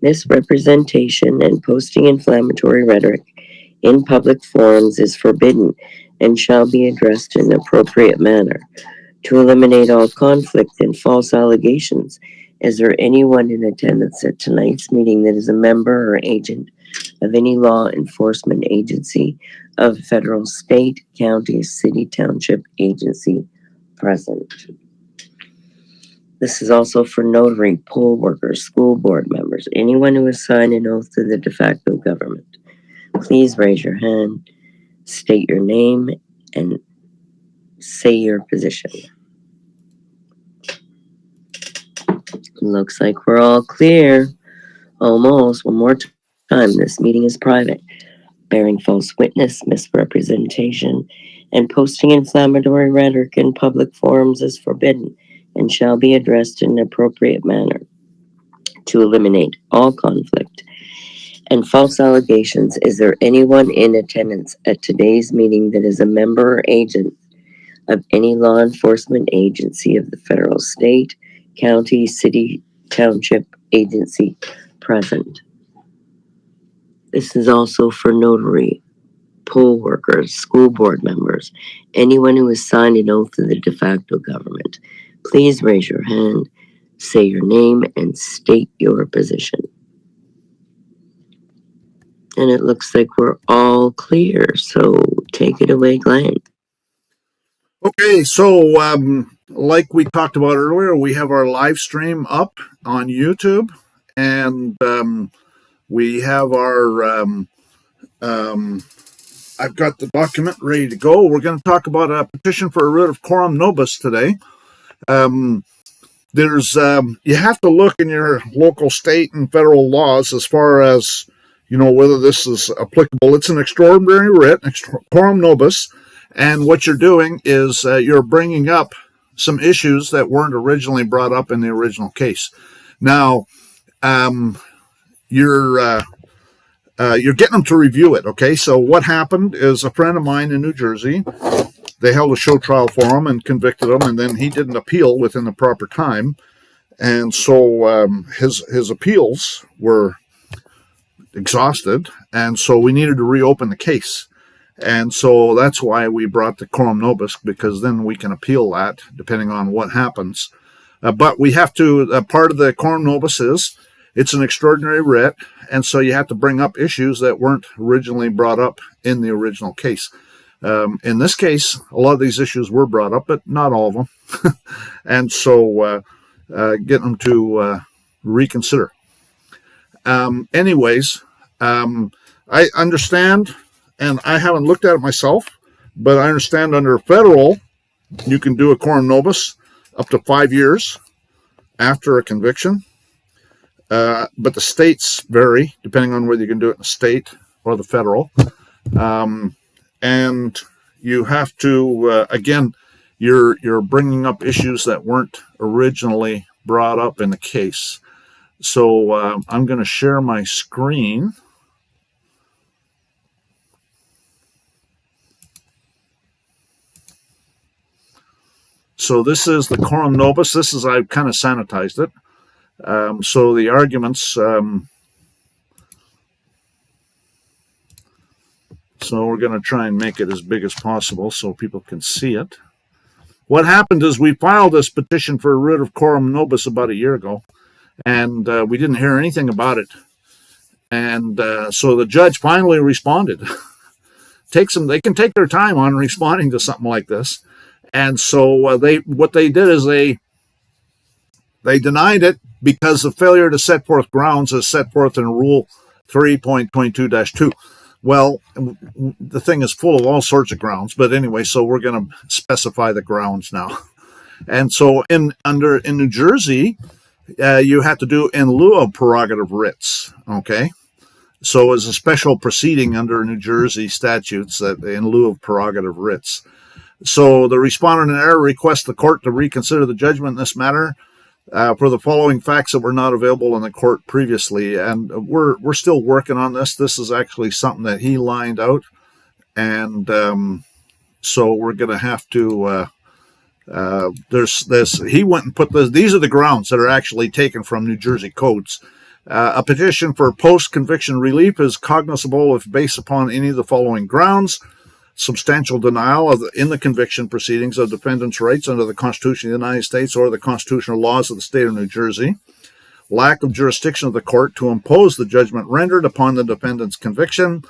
misrepresentation, and posting inflammatory rhetoric in public forums is forbidden and shall be addressed in an appropriate manner. To eliminate all conflict and false allegations, is there anyone in attendance at tonight's meeting that is a member or agent of any law enforcement agency of federal, state, county, city, township, agency present? This is also for notary, poll workers, school board members, anyone who has signed an oath to the de facto government. Please raise your hand, state your name, and say your position. Looks like we're all clear. Almost. One more time. This meeting is private. Bearing false witness, misrepresentation, and posting inflammatory rhetoric in public forums is forbidden and shall be addressed in an appropriate manner. To eliminate all conflict and false allegations, is there anyone in attendance at today's meeting that is a member or agent of any law enforcement agency of the federal, state, county, city, township, agency present? This is also for notary, poll workers, school board members, anyone who has signed an oath to the de facto government. Please raise your hand, say your name, and state your position. And it looks like we're all clear, so take it away, Glenn. Okay, so like we talked about earlier, we have our live stream up on YouTube, and we have our, I've got the document ready to go. We're going to talk about a petition for a writ of Coram Nobis today. There's, you have to look in your local state and federal laws as far as, you know, whether this is applicable. It's an extraordinary writ, Coram Nobis, and what you're doing is you're bringing up some issues that weren't originally brought up in the original case. Now, you're getting them to review it, okay? So what happened is a friend of mine in New Jersey, they held a show trial for him and convicted him, and then he didn't appeal within the proper time. And so his appeals were exhausted, and so we needed to reopen the case. And so that's why we brought the Coram Nobis, because then we can appeal that depending on what happens. But we have to, part of the Coram Nobis is, it's an extraordinary writ, and so you have to bring up issues that weren't originally brought up in the original case. In this case, a lot of these issues were brought up, but not all of them. And so get them to reconsider. Anyways, I understand, and I haven't looked at it myself, but I understand under federal, you can do a Coram Nobis up to 5 years after a conviction. But the states vary depending on whether you can do it in the state or the federal. And you have to, again, you're bringing up issues that weren't originally brought up in the case. So I'm going to share my screen. So this is the Coram Nobis. This is, I've kind of sanitized it. So the arguments, so we're going to try and make it as big as possible so people can see it. What happened is we filed this petition for a writ of Coram Nobis about a year ago, and we didn't hear anything about it. And so the judge finally responded. They can take their time on responding to something like this. And so what they did is they denied it because of failure to set forth grounds as set forth in Rule 3.22-2. Well, the thing is full of all sorts of grounds, but anyway, so we're going to specify the grounds now. And so in New Jersey, you have to do in lieu of prerogative writs, okay? So as a special proceeding under New Jersey statutes that in lieu of prerogative writs. So the respondent in error requests the court to reconsider the judgment in this matter for the following facts that were not available in the court previously. And we're still working on this. This is actually something that he lined out. And so we're going to have to, he went and put these are the grounds that are actually taken from New Jersey codes. A petition for post-conviction relief is cognizable if based upon any of the following grounds: substantial denial in the conviction proceedings of defendant's rights under the Constitution of the United States or the constitutional laws of the state of New Jersey, lack of jurisdiction of the court to impose the judgment rendered upon the defendant's conviction,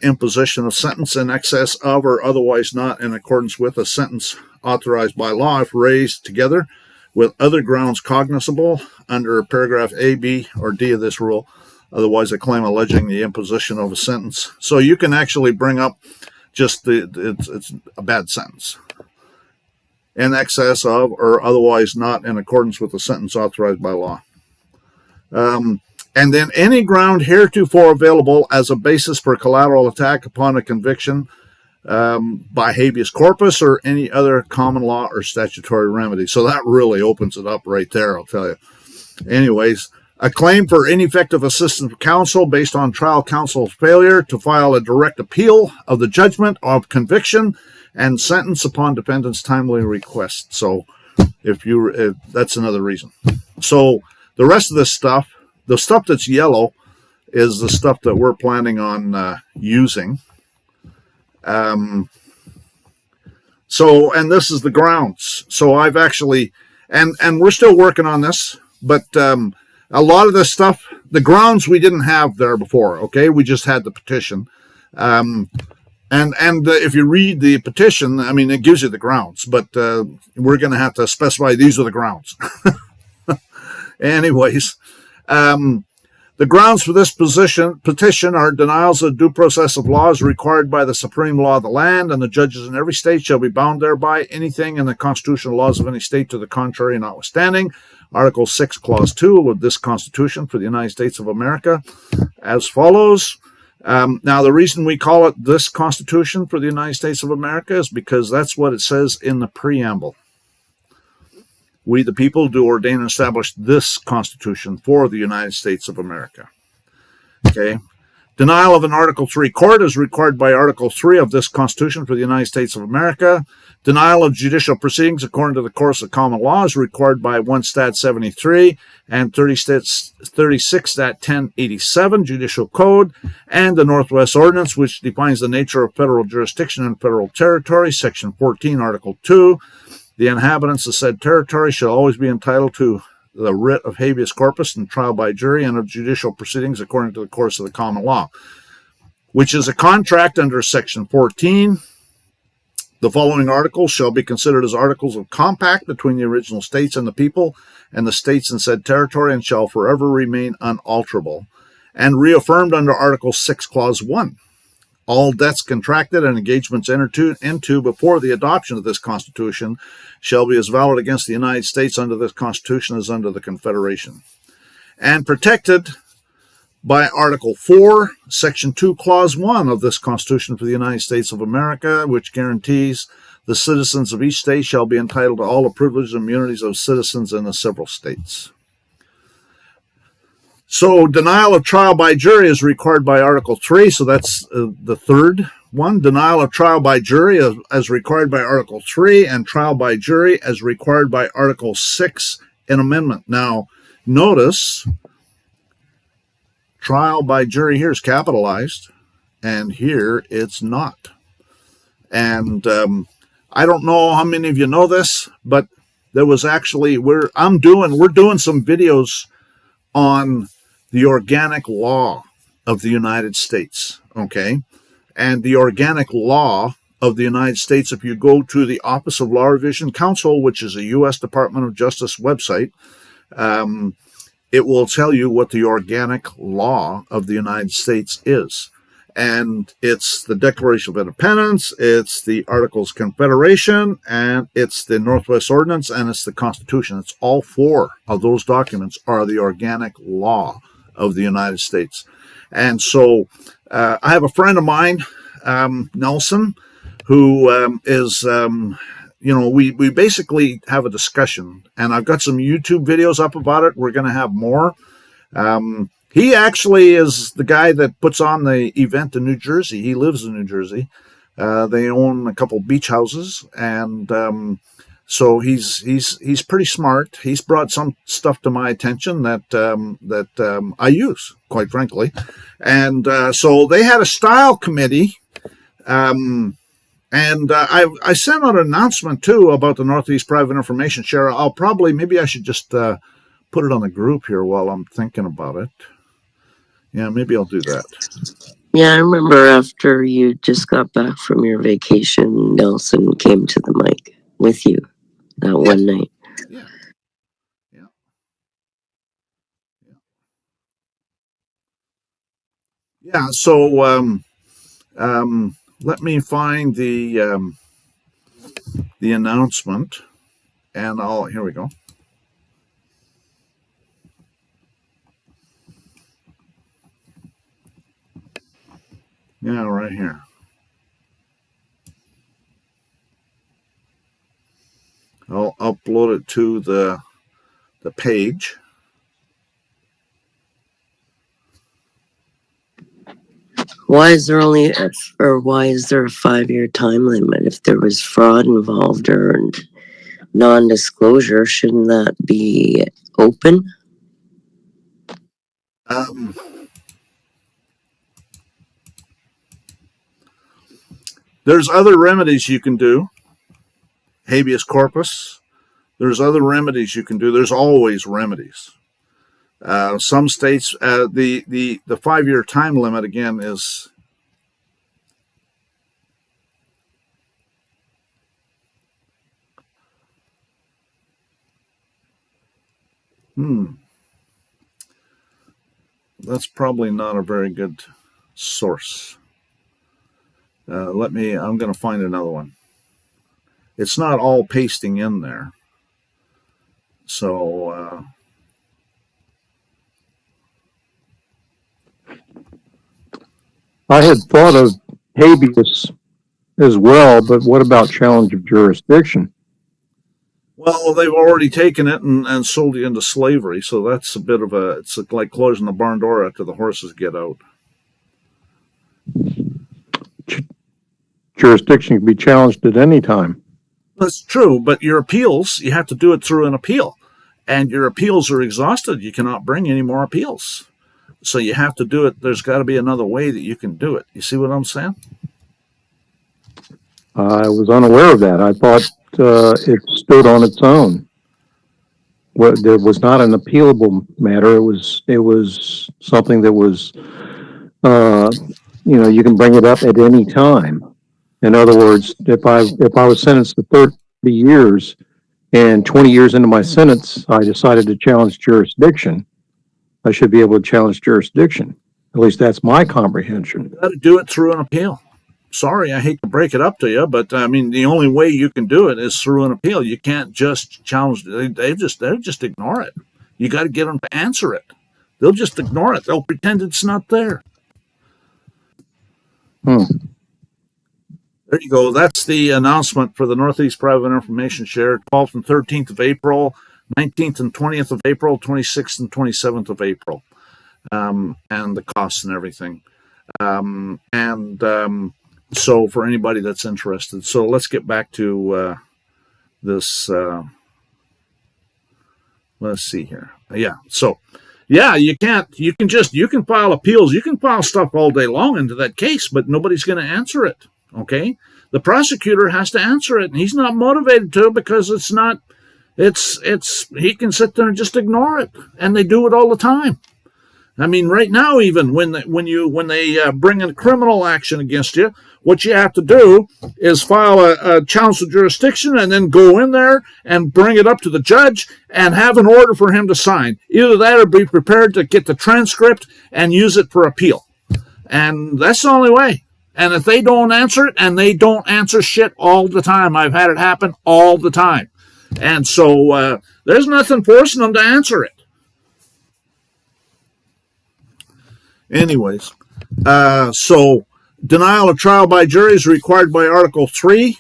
imposition of sentence in excess of or otherwise not in accordance with a sentence authorized by law if raised together with other grounds cognizable under paragraph A, B, or D of this rule, otherwise a claim alleging the imposition of a sentence. So you can actually bring up just it's a bad sentence. In excess of or otherwise not in accordance with the sentence authorized by law. And then any ground heretofore available as a basis for collateral attack upon a conviction by habeas corpus or any other common law or statutory remedy. So that really opens it up right there, I'll tell you. Anyways, a claim for ineffective assistance of counsel based on trial counsel's failure to file a direct appeal of the judgment of conviction and sentence upon defendant's timely request. So if that's another reason. So the rest of this stuff, the stuff that's yellow, is the stuff that we're planning on using. And this is the grounds. So I've actually, and we're still working on this, but a lot of this stuff, the grounds we didn't have there before, okay? We just had the petition. And if you read the petition, I mean, it gives you the grounds, but we're going to have to specify these are the grounds. Anyways, the grounds for this petition are denials of due process of law as required by the supreme law of the land, and the judges in every state shall be bound thereby, anything in the constitutional laws of any state to the contrary notwithstanding. Article 6, Clause 2 of this Constitution for the United States of America as follows. Now, the reason we call it this Constitution for the United States of America is because that's what it says in the preamble. We, the people, do ordain and establish this Constitution for the United States of America. Okay. Denial of an Article 3 court is required by Article 3 of this Constitution for the United States of America. Denial of judicial proceedings according to the course of common law is required by 1 Stat 73 and 36 Stat 1087 Judicial Code and the Northwest Ordinance, which defines the nature of federal jurisdiction and federal territory, Section 14, Article 2. The inhabitants of said territory shall always be entitled to the writ of habeas corpus and trial by jury and of judicial proceedings according to the course of the common law, which is a contract under Section 14. The following articles shall be considered as articles of compact between the original states and the people and the states in said territory and shall forever remain unalterable, and reaffirmed under Article 6, Clause 1. All debts contracted and engagements entered into before the adoption of this Constitution shall be as valid against the United States under this Constitution as under the Confederation, and protected by Article 4, Section 2, Clause 1 of this Constitution for the United States of America, which guarantees the citizens of each state shall be entitled to all the privileges and immunities of citizens in the several states. So denial of trial by jury is required by Article 3, so that's the third one. Denial of trial by jury as required by Article 3 and trial by jury as required by Article 6 in amendment. Now, notice trial by jury here is capitalized, and here it's not. And I don't know how many of you know this, but there was actually, we're doing some videos on the organic law of the United States, okay? And the organic law of the United States, if you go to the Office of Law Revision Counsel, which is a U.S. Department of Justice website, it will tell you what the organic law of the United States is. And it's the Declaration of Independence, it's the Articles of Confederation, and it's the Northwest Ordinance, and it's the Constitution. It's all four of those documents are the organic law of the United States. And so I have a friend of mine, Nelson, who is, we basically have a discussion, and I've got some YouTube videos up about it. We're going to have more. He actually is the guy that puts on the event in New Jersey. He lives in New Jersey. They own a couple beach houses, and So he's pretty smart. He's brought some stuff to my attention that I use, quite frankly. And so they had a style committee. And I sent out an announcement, too, about the Northeast Private Information Share. Maybe I should just put it on the group here while I'm thinking about it. Yeah, maybe I'll do that. Yeah, I remember after you just got back from your vacation, Nelson came to the mic with you that one night. Yeah. Yeah, so let me find the announcement, and here we go. Yeah, right here. I'll upload it to the page. Why is there why is there a 5-year time limit? If there was fraud involved or non-disclosure, shouldn't that be open? There's other remedies you can do. Habeas corpus. There's other remedies you can do. There's always remedies. Some states, the 5-year time limit again is. That's probably not a very good source. I'm going to find another one. It's not all pasting in there. So. I had thought of habeas as well, but what about challenge of jurisdiction? Well, they've already taken it and sold you into slavery, so that's it's like closing the barn door after the horses get out. Jurisdiction can be challenged at any time. That's true, but your appeals, you have to do it through an appeal, and your appeals are exhausted. You cannot bring any more appeals. So you have to do it. There's got to be another way that you can do it. You see what I'm saying? I was unaware of that. I thought it stood on its own. Well, there was not an appealable matter. It was something that was, you can bring it up at any time. In other words, if I was sentenced to 30 years and 20 years into my sentence, I decided to challenge jurisdiction, I should be able to challenge jurisdiction. At least that's my comprehension. You got to do it through an appeal. Sorry, I hate to break it up to you, but I mean, the only way you can do it is through an appeal. You can't just challenge. They just ignore it. You got to get them to answer it. They'll just ignore it. They'll pretend it's not there. There you go. That's the announcement for the Northeast Private Information Share, 12th and 13th of April, 19th and 20th of April, 26th and 27th of April, and the costs and everything. So for anybody that's interested. So let's get back to this. Let's see here. Yeah. So, yeah, you can file appeals. You can file stuff all day long into that case, but nobody's going to answer it. Okay. The prosecutor has to answer it, and he's not motivated to because he can sit there and just ignore it, and they do it all the time. I mean, right now, even when they bring a criminal action against you, what you have to do is file a challenge to jurisdiction and then go in there and bring it up to the judge and have an order for him to sign. Either that or be prepared to get the transcript and use it for appeal. And that's the only way. And if they don't answer it, and they don't answer shit all the time, I've had it happen all the time. And so there's nothing forcing them to answer it. Anyways, so denial of trial by jury is required by Article 3.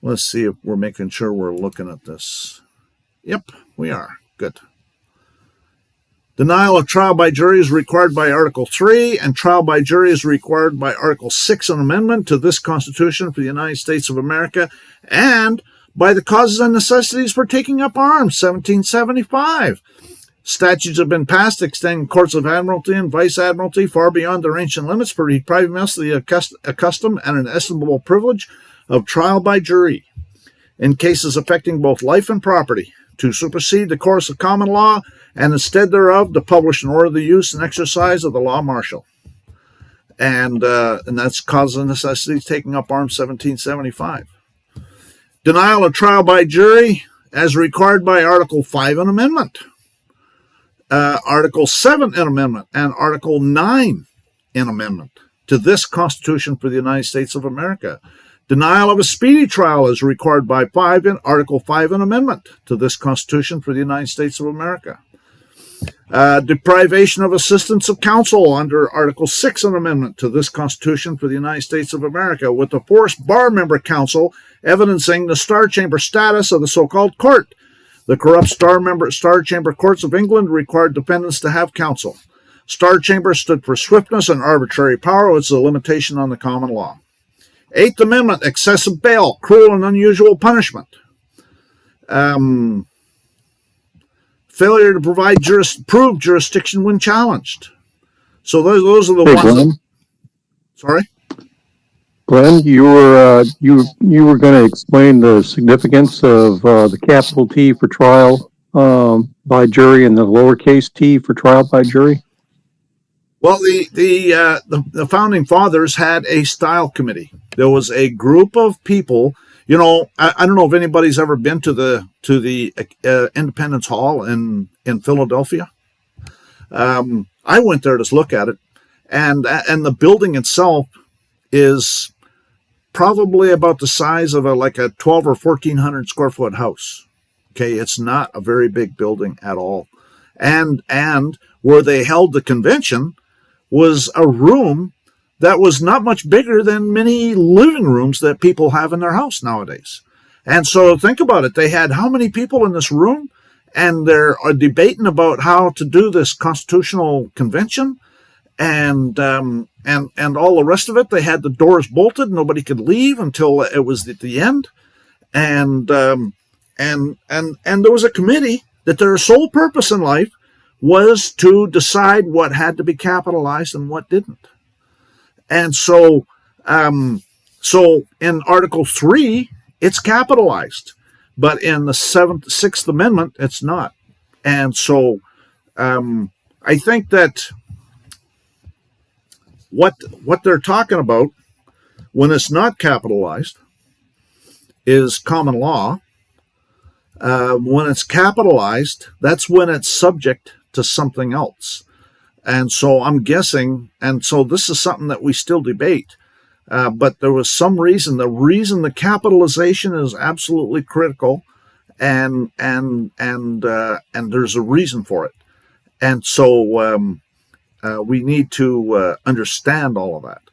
Let's see if we're making sure we're looking at this. Yep, we are. Good. Denial of trial by jury is required by Article 3, and trial by jury is required by Article 6, an amendment to this Constitution for the United States of America, and by the causes and necessities for taking up arms, 1775. Statutes have been passed extending courts of admiralty and vice admiralty far beyond their ancient limits for depriving us of the accustomed and inestimable privilege of trial by jury in cases affecting both life and property, to supersede the course of common law, and instead thereof to publish and order the use and exercise of the law martial. And that's causes and necessities taking up arms, 1775. Denial of trial by jury as required by Article 5 in Amendment, Article 7 in Amendment, and Article 9 in Amendment to this Constitution for the United States of America. Denial of a speedy trial is required by Article 5 in Amendment to this Constitution for the United States of America. Deprivation of assistance of counsel under Article 6 in Amendment to this Constitution for the United States of America, with the forced bar member counsel evidencing the Star Chamber status of the so-called court. The corrupt Star Chamber courts of England required defendants to have counsel. Star Chamber stood for swiftness and arbitrary power, which is a limitation on the common law. Eighth Amendment, excessive bail, cruel and unusual punishment. Failure to provide prove jurisdiction when challenged. So those are the ones. Glenn, Sorry, Glenn, you were going to explain the significance of the capital T for trial by jury and the lowercase t for trial by jury. well, the founding fathers had a style committee. There was a group of people. You know, I don't know if anybody's ever been to the Independence Hall in Philadelphia. I went there to look at it, and the building itself is probably about the size of like a 12 or 1400 square foot house. Okay, it's not a very big building at all, and where they held the convention was a room that was not much bigger than many living rooms that people have in their house nowadays. And so think about it. They had how many people in this room? And they're debating about how to do this constitutional convention and all the rest of it. They had the doors bolted. Nobody could leave until it was at the end. And there was a committee that their sole purpose in life was to decide what had to be capitalized and what didn't. And so in Article 3, it's capitalized, but in the Sixth Amendment, it's not. And so I think that what they're talking about when it's not capitalized is common law. When it's capitalized, that's when it's subject to something else. And so I'm guessing, and so this is something that we still debate, but there was some reason. The reason the capitalization is absolutely critical, and there's a reason for it. And so we need to understand all of that.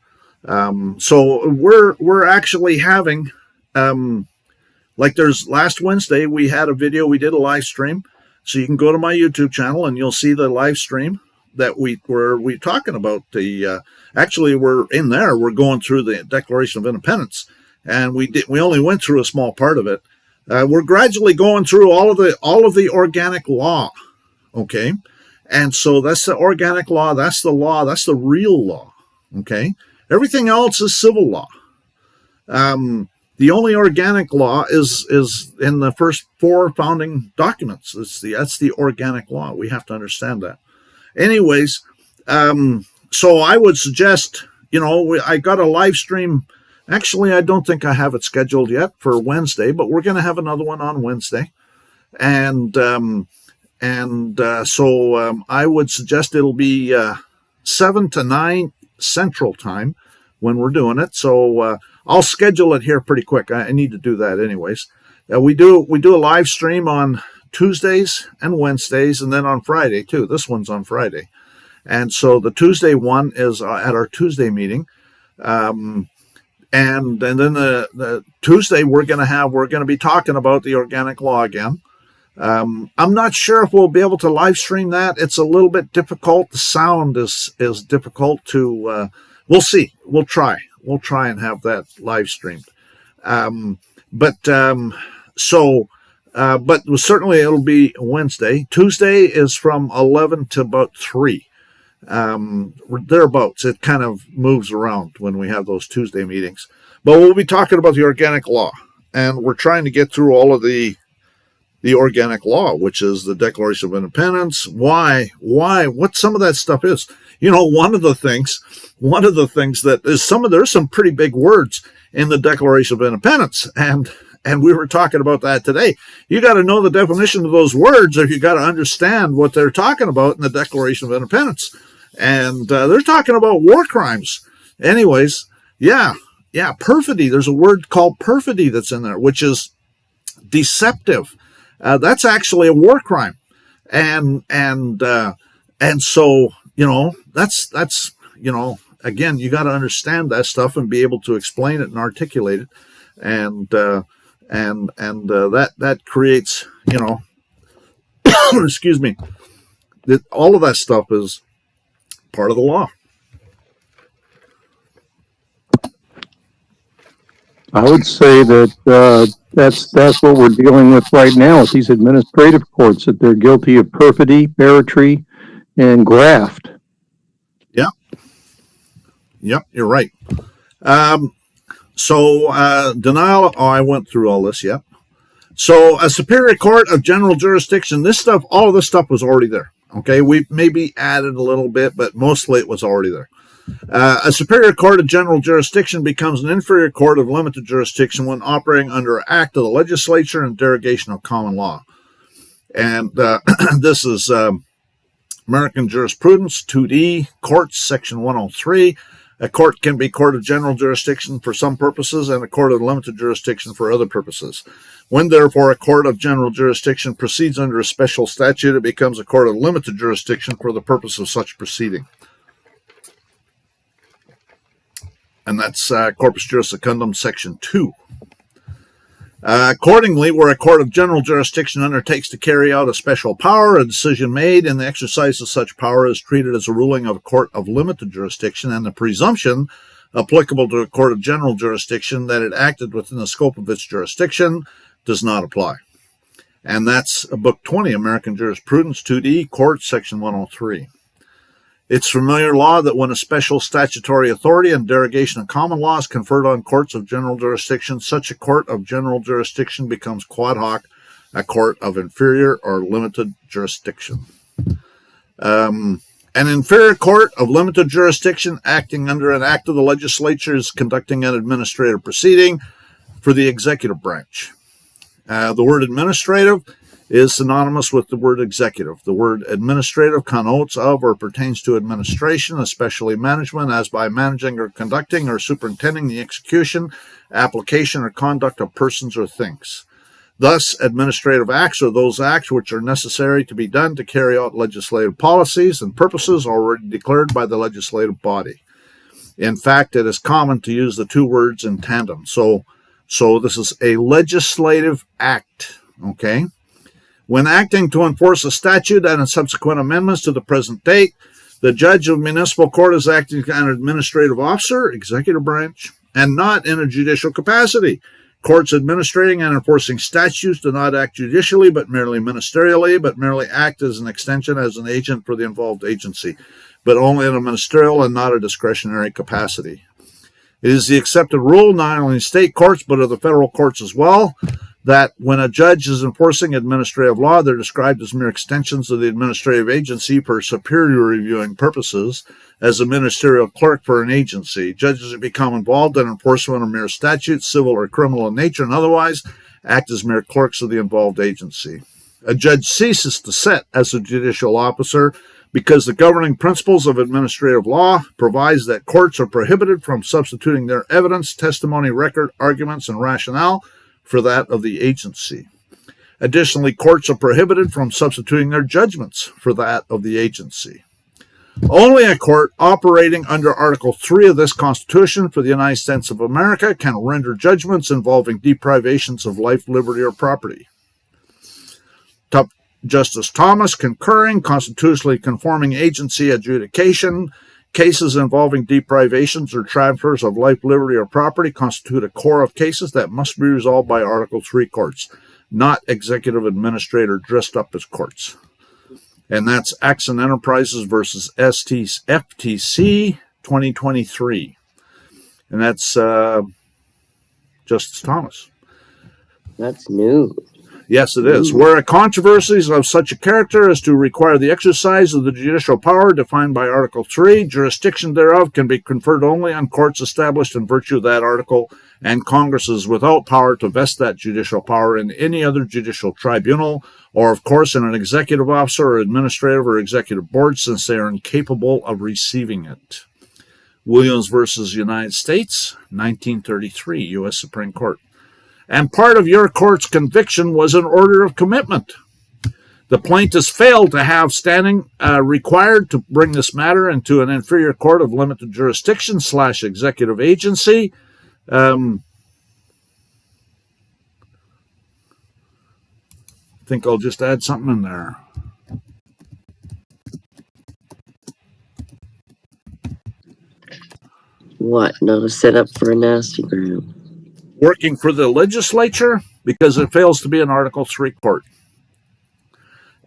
So we're actually having, like there's last Wednesday we had a video, we did a live stream. So you can go to my YouTube channel and you'll see the live stream that we talking about actually we're in there. We're going through the Declaration of Independence, and we only went through a small part of it. We're gradually going through all of the organic law. Okay. And so that's the organic law. That's the law. That's the real law. Okay. Everything else is civil law. The only organic law is in the first 4 founding documents. That's the organic law. We have to understand that. Anyways, so I would suggest, I got a live stream. Actually, I don't think I have it scheduled yet for Wednesday, but we're going to have another one on Wednesday. And so I would suggest it'll be 7 to 9 Central Time when we're doing it. So I'll schedule it here pretty quick. I need to do that anyways. We do a live stream on Tuesdays and Wednesdays, and then on Friday too. This one's on Friday. And so the Tuesday one is at our Tuesday meeting. And then the Tuesday we're going to be talking about the organic law again. I'm not sure if we'll be able to live stream that. It's a little bit difficult. The sound is difficult to, we'll see. We'll try and have that live streamed. But But certainly it'll be Wednesday. Tuesday is from 11 to about 3. Thereabouts. It kind of moves around when we have those Tuesday meetings. But we'll be talking about the organic law. And we're trying to get through all of the organic law, which is the Declaration of Independence. Why, what some of that stuff is. One of the things that is there's some pretty big words in the Declaration of Independence. And we were talking about that today. You got to know the definition of those words, or you got to understand what they're talking about in the Declaration of Independence. And they're talking about war crimes. Anyways, yeah, perfidy. There's a word called perfidy that's in there, which is deceptive. That's actually a war crime. And so, that's again, you got to understand that stuff and be able to explain it and articulate it. And that creates, excuse me, that all of that stuff is part of the law. I would say that that's what we're dealing with right now with these administrative courts, that they're guilty of perfidy, barratry, and graft. Yep, you're right. Denial. I went through all this. Yep. So a superior court of general jurisdiction. All of this stuff was already there. Okay, we maybe added a little bit, but mostly it was already there. A superior court of general jurisdiction becomes an inferior court of limited jurisdiction when operating under an act of the legislature and derogation of common law. And this is American Jurisprudence, 2D, Courts, Section 103. A court can be court of general jurisdiction for some purposes and a court of limited jurisdiction for other purposes. When, therefore, a court of general jurisdiction proceeds under a special statute, it becomes a court of limited jurisdiction for the purpose of such proceeding. And that's Corpus Juris Secundum, Section 2. Accordingly, where a court of general jurisdiction undertakes to carry out a special power, a decision made in the exercise of such power is treated as a ruling of a court of limited jurisdiction, and the presumption applicable to a court of general jurisdiction that it acted within the scope of its jurisdiction does not apply. And that's Book 20, American Jurisprudence, 2D, Courts, Section 103. It's familiar law that when a special statutory authority and derogation of common law is conferred on courts of general jurisdiction, such a court of general jurisdiction becomes quad hoc, a court of inferior or limited jurisdiction. An inferior court of limited jurisdiction acting under an act of the legislature is conducting an administrative proceeding for the executive branch. The word administrative is synonymous with the word executive. The word administrative connotes of or pertains to administration, especially management, as by managing or conducting or superintending the execution, application, or conduct of persons or things. Thus, administrative acts are those acts which are necessary to be done to carry out legislative policies and purposes already declared by the legislative body. In fact, it is common to use the two words in tandem. So this is a legislative act, okay? When acting to enforce a statute and its subsequent amendments to the present date, the judge of municipal court is acting as an administrative officer, executive branch, and not in a judicial capacity. Courts administrating and enforcing statutes do not act judicially, but merely ministerially, but merely act as an extension, as an agent for the involved agency, but only in a ministerial and not a discretionary capacity. It is the accepted rule, not only in state courts, but of the federal courts as well, that when a judge is enforcing administrative law, they're described as mere extensions of the administrative agency for superior reviewing purposes, as a ministerial clerk for an agency. Judges who become involved in enforcement of mere statutes, civil or criminal in nature and otherwise, act as mere clerks of the involved agency. A judge ceases to sit as a judicial officer because the governing principles of administrative law provides that courts are prohibited from substituting their evidence, testimony, record, arguments, and rationale for that of the agency. Additionally, courts are prohibited from substituting their judgments for that of the agency. Only a court operating under Article 3 of this Constitution for the United States of America can render judgments involving deprivations of life, liberty, or property. Justice Thomas concurring, constitutionally conforming agency adjudication. Cases involving deprivations or transfers of life, liberty, or property constitute a core of cases that must be resolved by Article 3 courts. not executive administrator dressed up as courts. And that's Axon Enterprises versus FTC 2023. And that's Justice Thomas. That's new. Yes, it is. Where a controversy is of such a character as to require the exercise of the judicial power defined by Article 3, jurisdiction thereof can be conferred only on courts established in virtue of that article, and Congress is without power to vest that judicial power in any other judicial tribunal, or of course in an executive officer or administrative or executive board, since they are incapable of receiving it. Williams versus United States, 1933, U.S. Supreme Court. And part of your court's conviction was an order of commitment. The plaintiffs failed to have standing required to bring this matter into an inferior court of limited jurisdiction / executive agency. I think I'll just add something in there. What? Not a setup for a nasty gram. Working for the legislature because it fails to be an Article 3 court.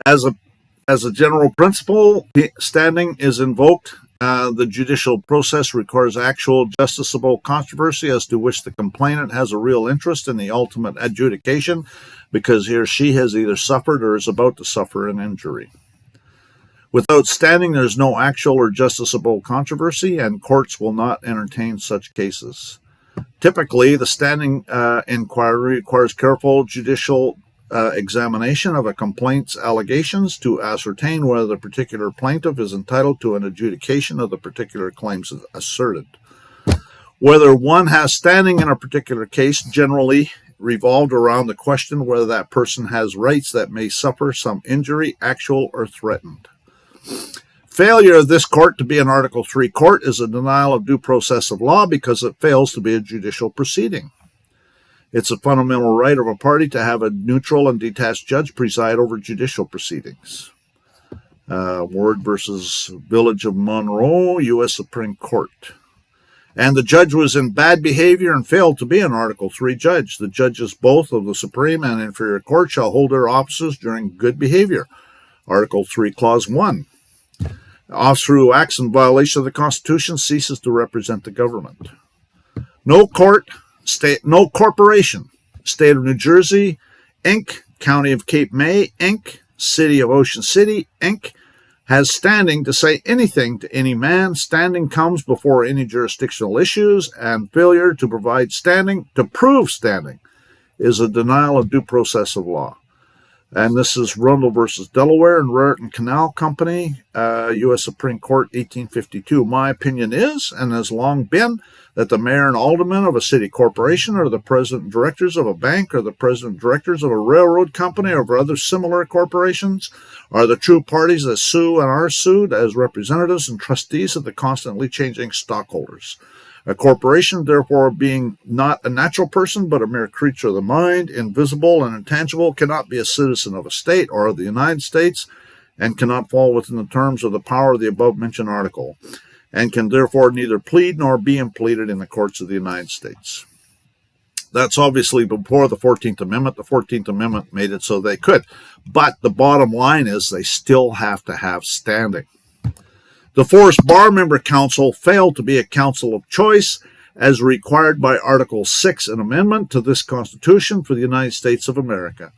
As a general principle, standing is invoked. The judicial process requires actual justiciable controversy as to which the complainant has a real interest in the ultimate adjudication because he or she has either suffered or is about to suffer an injury. Without standing, there is no actual or justiciable controversy, and courts will not entertain such cases. Typically, the standing inquiry requires careful judicial examination of a complaint's allegations to ascertain whether the particular plaintiff is entitled to an adjudication of the particular claims asserted. Whether one has standing in a particular case generally revolved around the question whether that person has rights that may suffer some injury, actual or threatened. Failure of this court to be an Article 3 court is a denial of due process of law because it fails to be a judicial proceeding. It's a fundamental right of a party to have a neutral and detached judge preside over judicial proceedings. Ward versus Village of Monroe, U.S. Supreme Court. And the judge was in bad behavior and failed to be an Article 3 judge. The judges both of the Supreme and Inferior Court shall hold their offices during good behavior. Article 3, Clause 1. Officer who acts in violation of the Constitution ceases to represent the government. No corporation, State of New Jersey, Inc., County of Cape May, Inc., City of Ocean City, Inc., has standing to say anything to any man. Standing comes before any jurisdictional issues, and failure to provide standing, to prove standing, is a denial of due process of law. And this is Rundle versus Delaware and Raritan Canal Company, U.S. Supreme Court, 1852. My opinion is, and has long been, that the mayor and aldermen of a city corporation or the president and directors of a bank or the president and directors of a railroad company or of other similar corporations are the true parties that sue and are sued as representatives and trustees of the constantly changing stockholders. A corporation, therefore, being not a natural person, but a mere creature of the mind, invisible and intangible, cannot be a citizen of a state or of the United States, and cannot fall within the terms of the power of the above-mentioned article, and can therefore neither plead nor be impleaded in the courts of the United States. That's obviously before the 14th Amendment. The 14th Amendment made it so they could. But the bottom line is they still have to have standing. The Forest Bar Member Council failed to be a council of choice as required by Article 6, an amendment to this Constitution for the United States of America.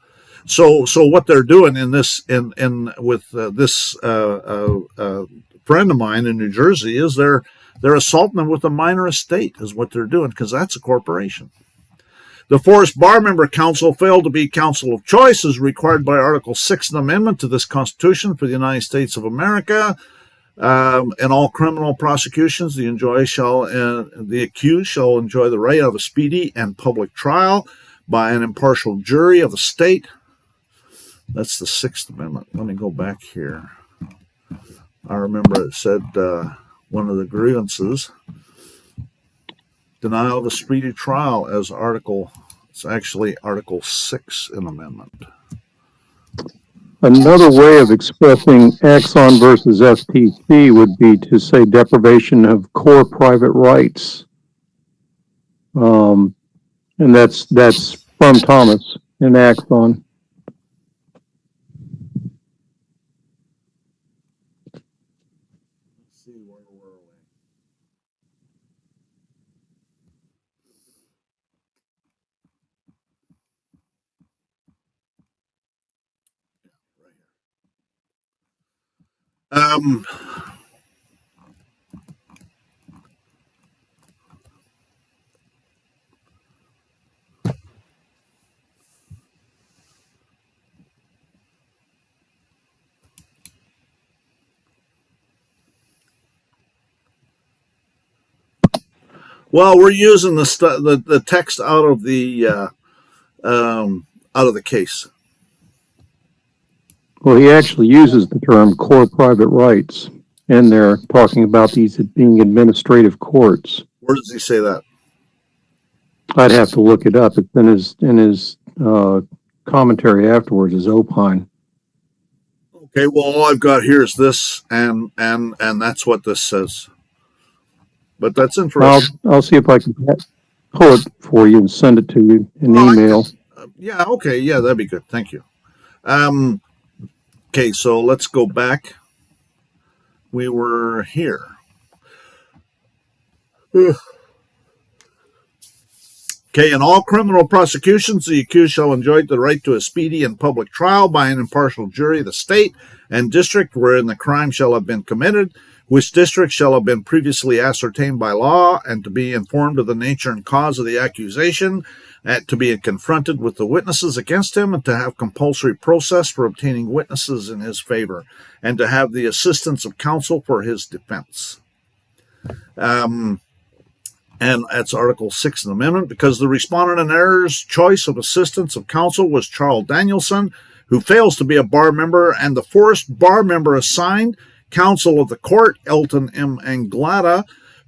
So what they're doing in this, with this friend of mine in New Jersey is they're assaulting them with a minor estate is what they're doing, because that's a corporation. The Forest Bar Member Council failed to be council of choice as required by Article 6, an amendment to this Constitution for the United States of America. In all criminal prosecutions, the accused shall enjoy the right of a speedy and public trial by an impartial jury of the state. That's the 6th Amendment. Let me go back here. I remember it said one of the grievances, denial of a speedy trial as it's actually Article 6 in amendment. Another way of expressing Axon versus FTC would be to say deprivation of core private rights. And that's from Thomas. and acts on. Let's see, where were we? Right here. Well, we're using the text out of the case. Well, he actually uses the term core private rights in there, talking about these being administrative courts. Where does he say that? I'd have to look it up. It's in his commentary afterwards, his opine. Okay, well, all I've got here is this, and that's what this says. But that's interesting. I'll see if I can pull it for you and send it to you in email. Yeah, okay, yeah, that'd be good. Thank you. Okay, so let's go back. We were here. Okay, in all criminal prosecutions, the accused shall enjoy the right to a speedy and public trial by an impartial jury of the state and district wherein the crime shall have been committed, which district shall have been previously ascertained by law, and to be informed of the nature and cause of the accusation, and to be confronted with the witnesses against him, and to have compulsory process for obtaining witnesses in his favor, and to have the assistance of counsel for his defense. And that's Article 6 of the Amendment, because the respondent in error's choice of assistance of counsel was Charles Danielson, who fails to be a bar member, and the forced bar member assigned, counsel of the court, Elton M. Anglada,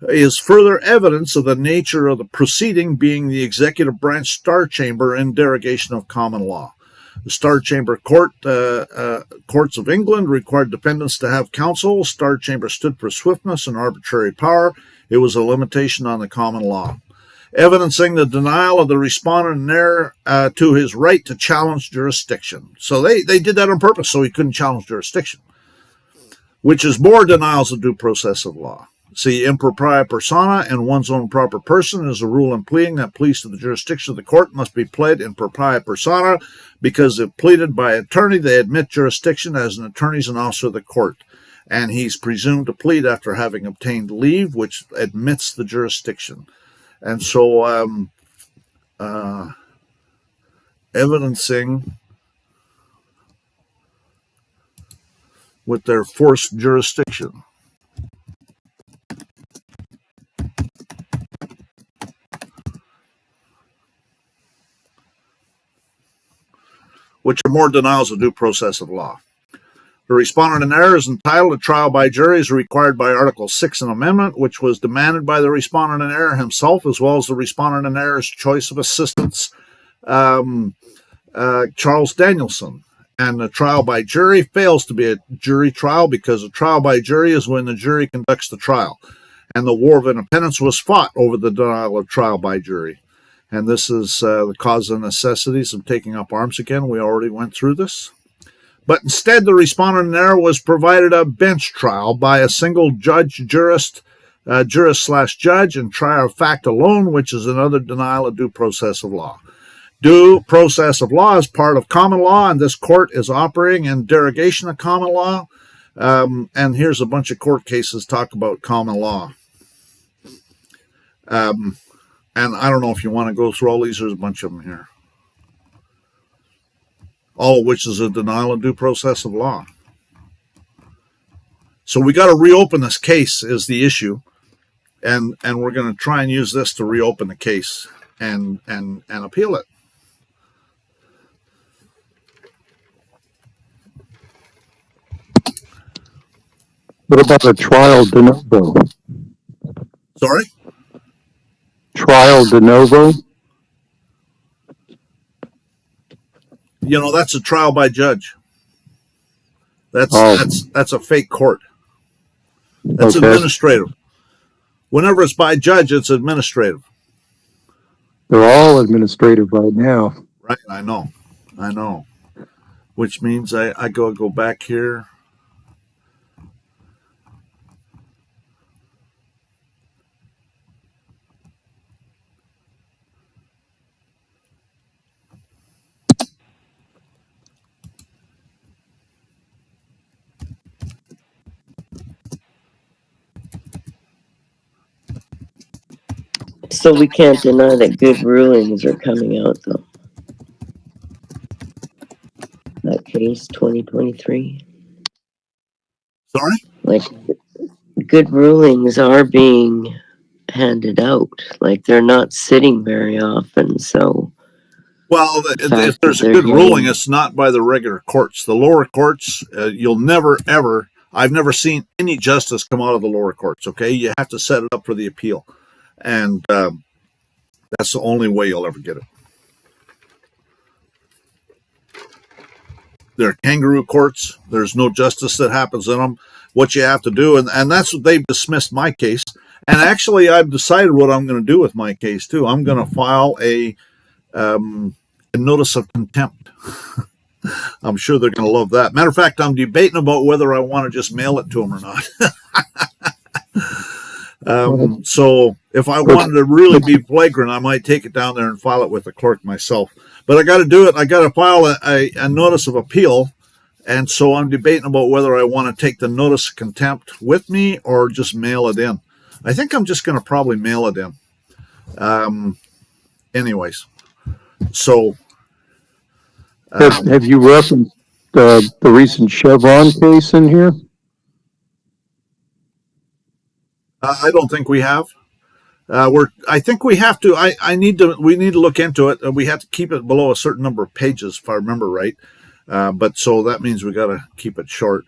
is further evidence of the nature of the proceeding being the executive branch star chamber in derogation of common law. The Star Chamber courts of England required defendants to have counsel. Star Chamber stood for swiftness and arbitrary power. It was a limitation on the common law, evidencing the denial of the respondent in error to his right to challenge jurisdiction. So they did that on purpose so he couldn't challenge jurisdiction, which is more denials of due process of law. See, impropriety persona and one's own proper person is a rule in pleading that pleas to the jurisdiction of the court must be pled in propriety persona, because if pleaded by attorney, they admit jurisdiction as an attorney is an officer of the court, and he's presumed to plead after having obtained leave, which admits the jurisdiction. And so evidencing with their forced jurisdiction. Which are more denials of due process of law. The respondent in error is entitled to trial by jury as required by Article 6 of the Amendment, which was demanded by the respondent in error himself, as well as the respondent in error's choice of assistance, Charles Danielson. And the trial by jury fails to be a jury trial, because a trial by jury is when the jury conducts the trial. And the War of Independence was fought over the denial of trial by jury. And this is the cause and necessities of taking up arms again. We already went through this. But instead, the respondent in error was provided a bench trial by a single jurist/judge, and trier of fact alone, which is another denial of due process of law. Due process of law is part of common law, and this court is operating in derogation of common law. And here's a bunch of court cases talk about common law. And I don't know if you want to go through all these. There's a bunch of them here. All of which is a denial of due process of law. So we got to reopen this case is the issue. And we're going to try and use this to reopen the case and appeal it. What about a trial de novo? Sorry? Trial de novo? You know, that's a trial by judge. That's a fake court. That's okay. Administrative. Whenever it's by judge, it's administrative. They're all administrative right now. Right, I know. I know. Which means I go back here. So we can't deny that good rulings are coming out, though. That case 2023. Sorry? Like, good rulings are being handed out. Like, they're not sitting very often. So, Well, the if fact that there's a they're good ruling, getting, it's not by the regular courts. The lower courts, you'll never, ever, I've never seen any justice come out of the lower courts, okay? You have to set it up for the appeal. And that's the only way you'll ever get it. They're kangaroo courts. There's no justice that happens in them. What you have to do, and that's what they've dismissed my case. And actually, I've decided what I'm going to do with my case, too. I'm going to file a notice of contempt. I'm sure they're going to love that. Matter of fact, I'm debating about whether I want to just mail it to them or not. So if I wanted to really be flagrant, I might take it down there and file it with the clerk myself. But I got to do it. I got to file a notice of appeal. And so I'm debating about whether I want to take the notice of contempt with me or just mail it in. I think I'm just going to probably mail it in. Anyways, so. Have you referenced the recent Chevron case in here? I don't think we have. I think we have to. We need to look into it. We have to keep it below a certain number of pages, if I remember right. But so that means we got to keep it short.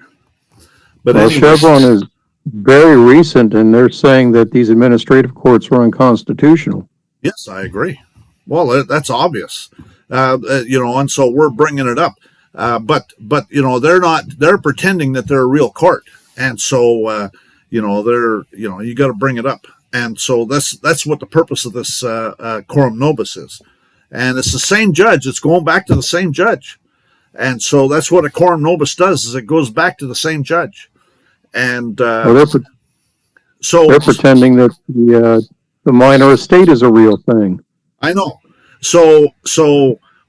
But well, anyways, Chevron is very recent, and they're saying that these administrative courts are unconstitutional. Yes, I agree. Well, that's obvious, and so we're bringing it up. But they're pretending that they're a real court, and so you got to bring it up. And so that's what the purpose of this Coram Nobis is. And it's the same judge. It's going back to the same judge. And so that's what a Coram Nobis does, is it goes back to the same judge. And they're pretending that the minor estate is a real thing. I know. So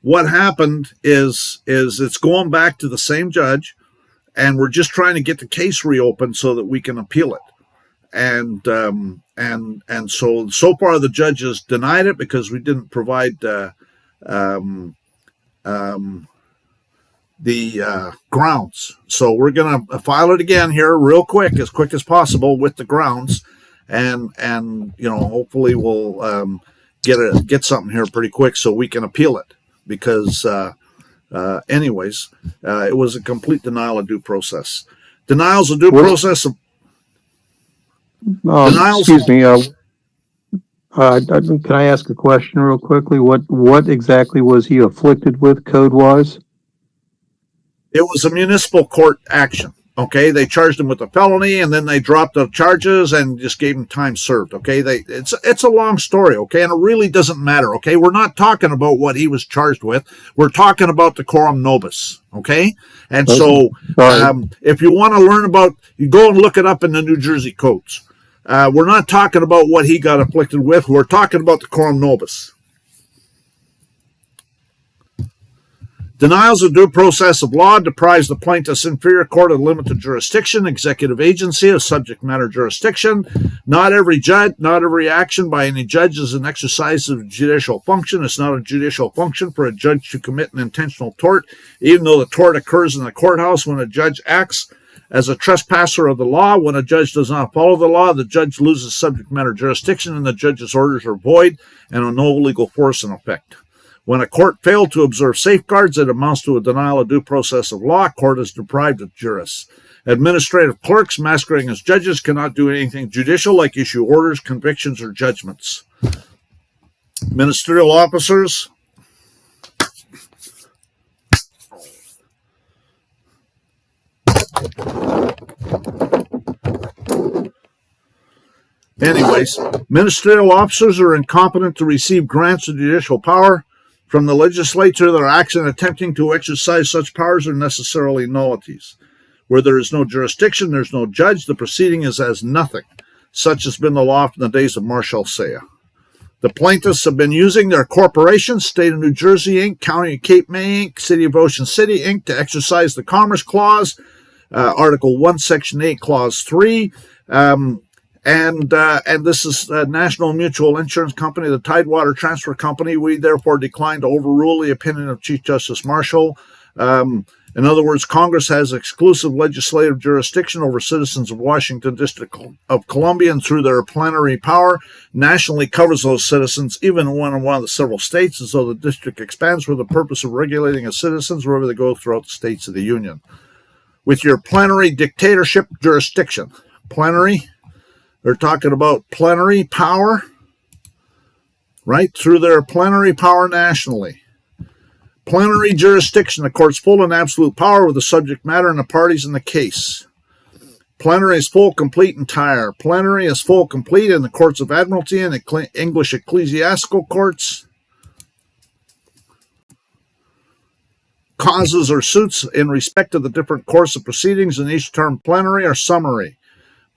what happened is it's going back to the same judge, and we're just trying to get the case reopened so that we can appeal it. And so far the judge has denied it because we didn't provide the grounds. So we're going to file it again here real quick as possible with the grounds, and hopefully we'll get something here pretty quick so we can appeal it, because anyways, it was a complete denial of due process. Denials of due process. Excuse me. Can I ask a question real quickly? What exactly was he afflicted with, code-wise? It was a municipal court action. Okay, they charged him with a felony, and then they dropped the charges and just gave him time served. Okay, it's a long story. Okay, and it really doesn't matter. Okay, we're not talking about what he was charged with. We're talking about the Coram Nobis. Okay, and so if you want to learn about, you go and look it up in the New Jersey codes. We're not talking about what he got afflicted with. We're talking about the Coram Nobis. Denials of due process of law deprives the plaintiff's inferior court of limited jurisdiction, executive agency of subject matter jurisdiction. Not every action by any judge is an exercise of judicial function. It's not a judicial function for a judge to commit an intentional tort, even though the tort occurs in the courthouse. When a judge acts as a trespasser of the law, when a judge does not follow the law, the judge loses subject matter jurisdiction and the judge's orders are void and of no legal force and effect. When a court failed to observe safeguards, it amounts to a denial of due process of law. Court is deprived of juris. Administrative clerks masquerading as judges cannot do anything judicial, like issue orders, convictions, or judgments. Ministerial officers. Anyways, ministerial officers are incompetent to receive grants of judicial power. from the legislature that are acts in attempting to exercise such powers are necessarily nullities. Where there is no jurisdiction, there's no judge, the proceeding is as nothing. Such has been the law from the days of Marshal Saya. The plaintiffs have been using their corporations, State of New Jersey, Inc., County of Cape May, Inc., City of Ocean City, Inc., to exercise the Commerce Clause, Article 1, Section 8, Clause 3, and this is National Mutual Insurance Company, the Tidewater Transfer Company. We therefore decline to overrule the opinion of Chief Justice Marshall. In other words, Congress has exclusive legislative jurisdiction over citizens of Washington District of Columbia, and through their plenary power, nationally covers those citizens, even in one of the several states, as though the district expands for the purpose of regulating its citizens wherever they go throughout the states of the Union. With your plenary dictatorship jurisdiction, plenary, they're talking about plenary power, right? Through their plenary power nationally. Plenary jurisdiction, the court's full and absolute power with the subject matter and the parties in the case. Plenary is full, complete, entire. Plenary is full, complete in the courts of admiralty and English ecclesiastical courts. Causes or suits in respect of the different course of proceedings in each term plenary are summary.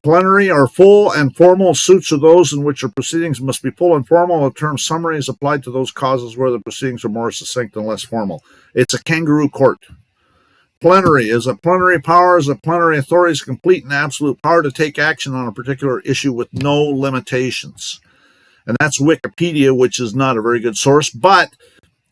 Plenary are full and formal. Suits are those in which the proceedings must be full and formal. The term summary is applied to those causes where the proceedings are more succinct and less formal. It's a kangaroo court. Plenary is a plenary power, is a plenary authority's complete and absolute power to take action on a particular issue with no limitations. And that's Wikipedia, which is not a very good source, but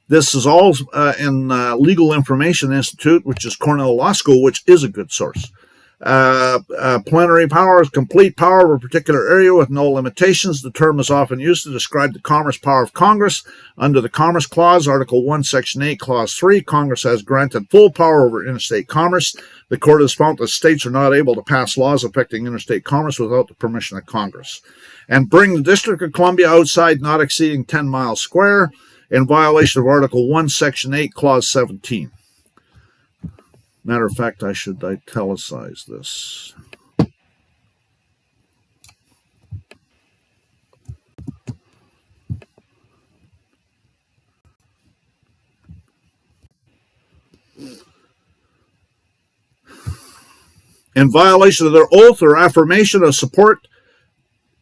this is all in Legal Information Institute, which is Cornell Law School, which is a good source. Plenary power is complete power of a particular area with no limitations. The term is often used to describe the commerce power of Congress. Under the Commerce Clause, Article 1, Section 8, Clause 3, Congress has granted full power over interstate commerce. The court has found that states are not able to pass laws affecting interstate commerce without the permission of Congress, and bring the District of Columbia outside not exceeding 10 miles square in violation of Article 1, Section 8, Clause 17. Matter of fact, I should italicize this. In violation of their oath or affirmation of support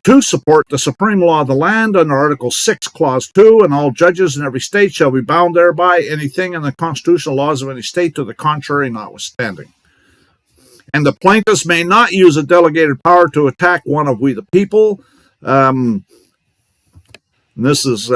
to support the supreme law of the land under Article 6, Clause 2, and all judges in every state shall be bound thereby, anything in the constitutional laws of any state to the contrary notwithstanding. And the plaintiffs may not use a delegated power to attack one of we the people. This is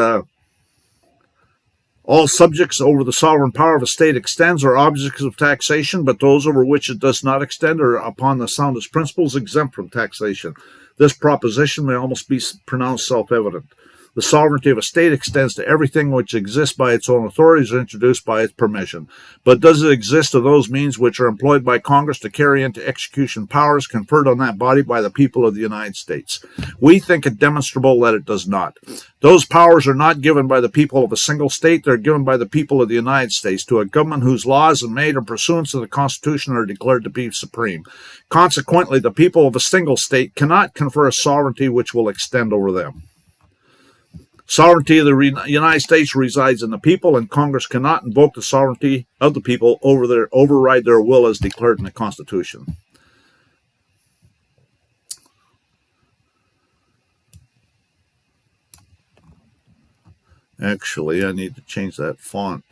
all subjects over the sovereign power of a state extends are objects of taxation, but those over which it does not extend are upon the soundest principles exempt from taxation. This proposition may almost be pronounced self-evident. The sovereignty of a state extends to everything which exists by its own authorities or introduced by its permission. But does it exist to those means which are employed by Congress to carry into execution powers conferred on that body by the people of the United States? We think it demonstrable that it does not. Those powers are not given by the people of a single state. They're given by the people of the United States to a government whose laws are made in pursuance of the Constitution are declared to be supreme. Consequently, the people of a single state cannot confer a sovereignty which will extend over them. Sovereignty of the United States resides in the people, and Congress cannot invoke the sovereignty of the people override their will as declared in the Constitution. Actually, I need to change that font.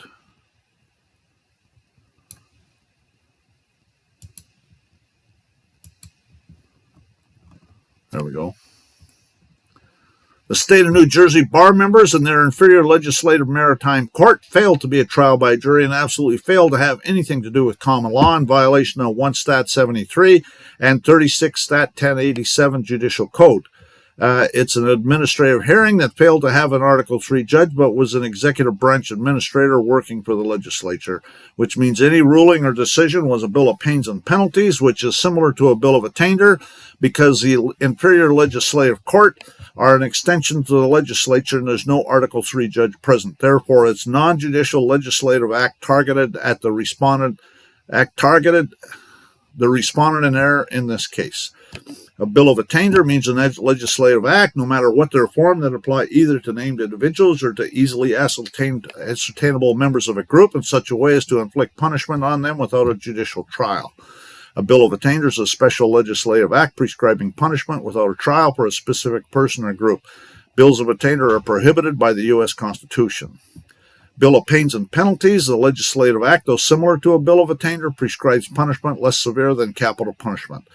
There we go. The state of New Jersey bar members and their inferior legislative maritime court failed to be a trial by a jury and absolutely failed to have anything to do with common law in violation of 1 Stat 73 and 36 Stat 1087 Judicial Code. It's an administrative hearing that failed to have an Article 3 judge, but was an executive branch administrator working for the legislature, which means any ruling or decision was a bill of pains and penalties, which is similar to a bill of attainder, because the inferior legislative court are an extension to the legislature, and there's no Article 3 judge present. Therefore, it's non-judicial legislative act targeted at the respondent in error in this case. A bill of attainder means a legislative act, no matter what their form, that apply either to named individuals or to easily ascertainable members of a group in such a way as to inflict punishment on them without a judicial trial. A bill of attainder is a special legislative act prescribing punishment without a trial for a specific person or group. Bills of attainder are prohibited by the U.S. Constitution. Bill of Pains and Penalties, a legislative act, though similar to a bill of attainder, prescribes punishment less severe than capital punishment.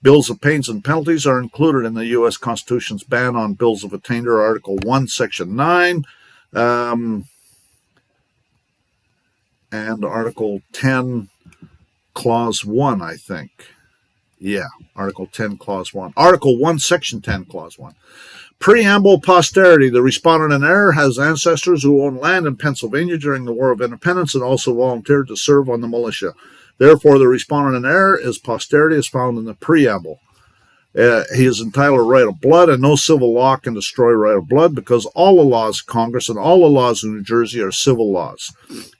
Bills of Pains and Penalties are included in the U.S. Constitution's ban on bills of attainder, Article 1, Section 9, and Article 10, Clause 1, I think. Yeah, Article 10, Clause 1. Article 1, Section 10, Clause 1. Preamble posterity. The respondent in error has ancestors who owned land in Pennsylvania during the War of Independence and also volunteered to serve on the militia. Therefore, the respondent in error is posterity as found in the preamble. He is entitled to right of blood, and no civil law can destroy right of blood because all the laws of Congress and all the laws of New Jersey are civil laws.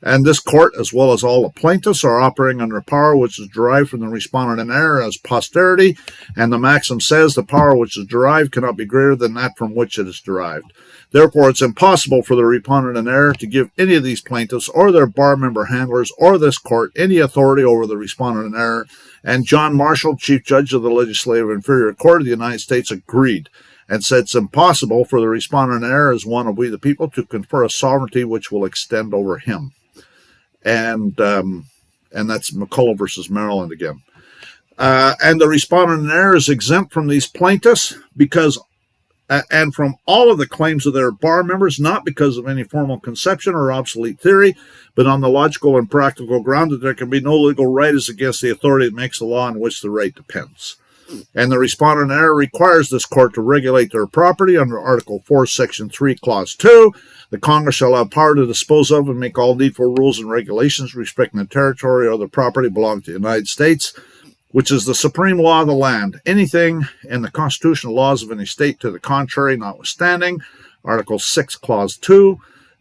And this court, as well as all the plaintiffs, are operating under power which is derived from the respondent in error as posterity, and the maxim says the power which is derived cannot be greater than that from which it is derived. Therefore, it's impossible for the respondent in error to give any of these plaintiffs or their bar member handlers or this court any authority over the respondent in error. And John Marshall, Chief Judge of the Legislative Inferior Court of the United States, agreed and said it's impossible for the respondent in error as one of we the people to confer a sovereignty which will extend over him. And that's McCullough versus Maryland again. And the respondent in error is exempt from these plaintiffs because and from all of the claims of their bar members, not because of any formal conception or obsolete theory, but on the logical and practical ground that there can be no legal right as against the authority that makes the law on which the right depends. And the respondent in error requires this court to regulate their property under Article 4, Section 3, Clause 2. The Congress shall have power to dispose of and make all needful rules and regulations respecting the territory or the property belonging to the United States, which is the supreme law of the land. Anything in the constitutional laws of any state to the contrary notwithstanding, Article 6, Clause 2,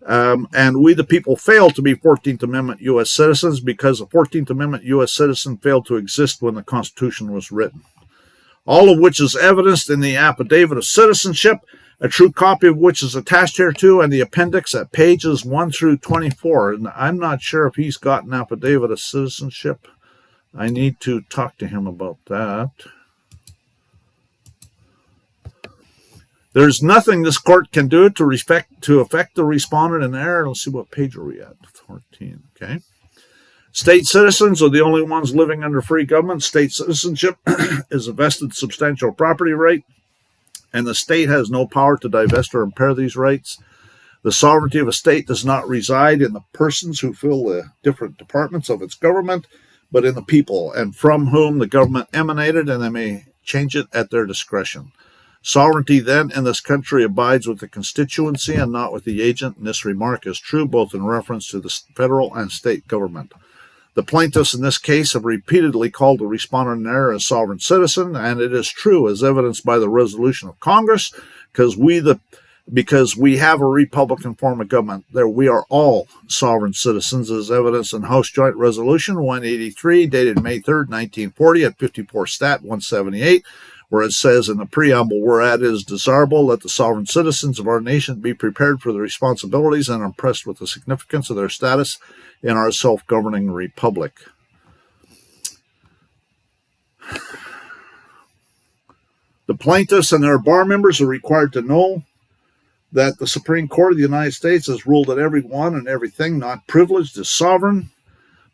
and we the people fail to be 14th Amendment U.S. citizens because a 14th Amendment U.S. citizen failed to exist when the Constitution was written. All of which is evidenced in the affidavit of citizenship, a true copy of which is attached hereto, and the appendix at pages 1 through 24. And I'm not sure if he's got an affidavit of citizenship. I need to talk to him about that. There's nothing this court can do to affect the respondent in error. Let's see, what page are we at? 14, okay. State citizens are the only ones living under free government. State citizenship is a vested substantial property right, and the state has no power to divest or impair these rights. The sovereignty of a state does not reside in the persons who fill the different departments of its government, but in the people, and from whom the government emanated, and they may change it at their discretion. Sovereignty, then, in this country abides with the constituency and not with the agent, and this remark is true both in reference to the federal and state government. The plaintiffs in this case have repeatedly called the respondent in error a sovereign citizen, and it is true, as evidenced by the resolution of Congress, because we have a Republican form of government. There we are all sovereign citizens, as evidenced in House Joint Resolution 183, dated May 3rd, 1940, at 54 Stat 178, where it says in the preamble, whereas it is desirable that the sovereign citizens of our nation be prepared for the responsibilities and impressed with the significance of their status in our self-governing republic. The plaintiffs and their bar members are required to know that the Supreme Court of the United States has ruled that everyone and everything not privileged is sovereign,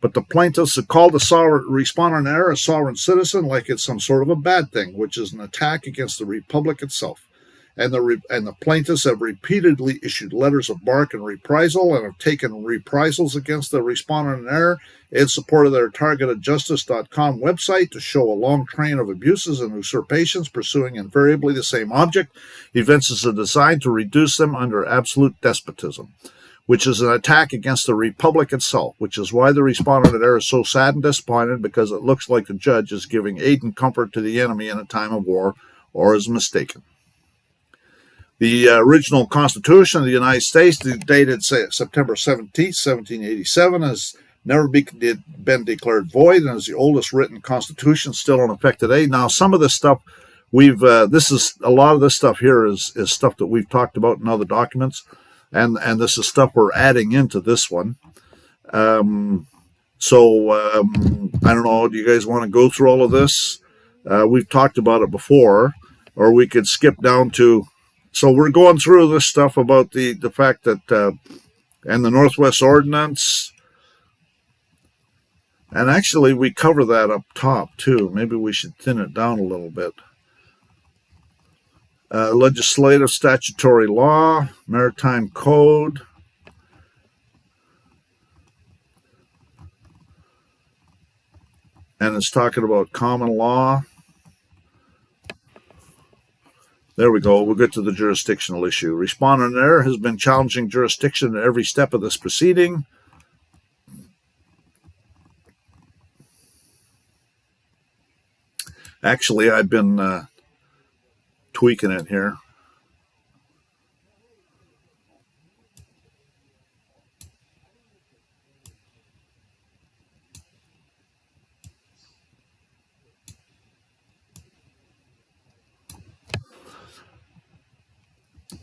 but the plaintiffs have called the respondent in error a sovereign citizen like it's some sort of a bad thing, which is an attack against the republic itself. And the plaintiffs have repeatedly issued letters of barque and reprisal and have taken reprisals against the respondent in error in support of their targetedjustice.com website to show a long train of abuses and usurpations pursuing invariably the same object. Events is designed to reduce them under absolute despotism, which is an attack against the republic itself, which is why the respondent in error is so sad and disappointed, because it looks like the judge is giving aid and comfort to the enemy in a time of war, or is mistaken. The original Constitution of the United States, dated September 17th, 1787, has never been declared void and is the oldest written Constitution still in effect today. Now, some of this stuff this is a lot of this stuff here is stuff that we've talked about in other documents, and this is stuff we're adding into this one. So I don't know. Do you guys want to go through all of this? We've talked about it before, or we could skip down to. So we're going through this stuff about the fact that and the Northwest Ordinance, and actually we cover that up top too. Maybe we should thin it down a little bit. Legislative statutory law, maritime code. And it's talking about common law. There we go. We'll get to the jurisdictional issue. Respondent there has been challenging jurisdiction at every step of this proceeding. Actually, I've been tweaking it here.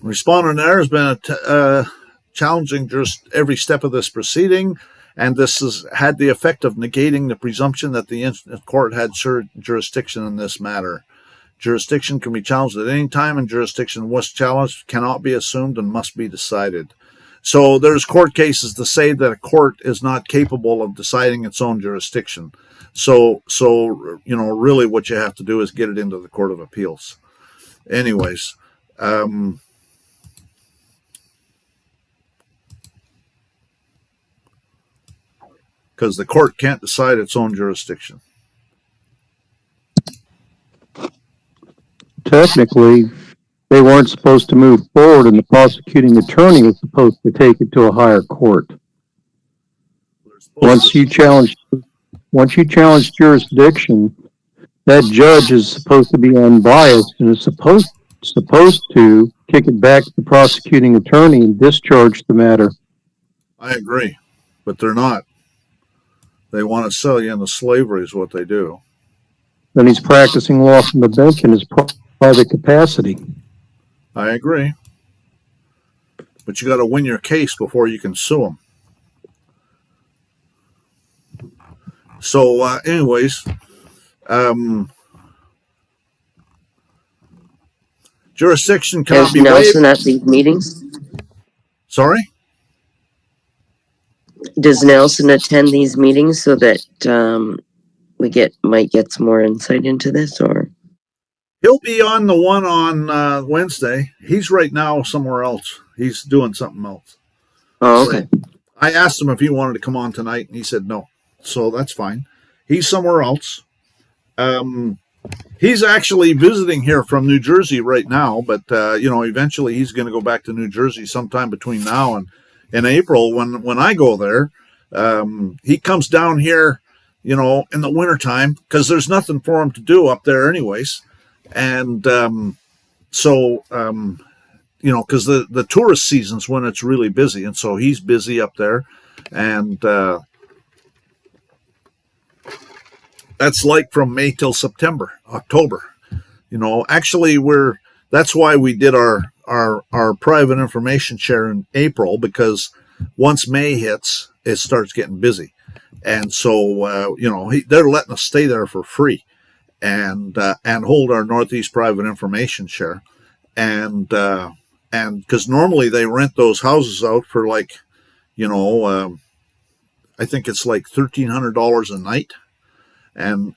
Respondent there has been challenging every step of this proceeding, and this has had the effect of negating the presumption that the court had jurisdiction in this matter. Jurisdiction can be challenged at any time, and jurisdiction was challenged cannot be assumed and must be decided. So there's court cases to say that a court is not capable of deciding its own jurisdiction. So really what you have to do is get it into the Court of Appeals. Anyways, because the court can't decide its own jurisdiction. Technically, they weren't supposed to move forward, and the prosecuting attorney was supposed to take it to a higher court. Once you challenge jurisdiction, that judge is supposed to be unbiased and is supposed to kick it back to the prosecuting attorney and discharge the matter. I agree, but they're not. They want to sell you into slavery is what they do. Then he's practicing law from the bench in his private capacity. I agree. But you got to win your case before you can sue them. So, anyways, jurisdiction cannot be waived. Nelson at these meetings? Sorry? Does Nelson attend these meetings so that we might get some more insight into this, or? He'll be on the one on Wednesday. He's right now somewhere else. He's doing something else. Oh, okay. So I asked him if he wanted to come on tonight, and he said no. So that's fine. He's somewhere else. He's actually visiting here from New Jersey right now, but eventually he's going to go back to New Jersey sometime between now and April when I go there. He comes down here, in the wintertime because there's nothing for him to do up there anyways. And because the tourist season's when it's really busy, and so he's busy up there, and that's like from May till October. Actually that's why we did our private information share in April, because once May hits, it starts getting busy, and so they're letting us stay there for free. And hold our Northeast private information share, and because normally they rent those houses out for I think it's like $1,300 a night, and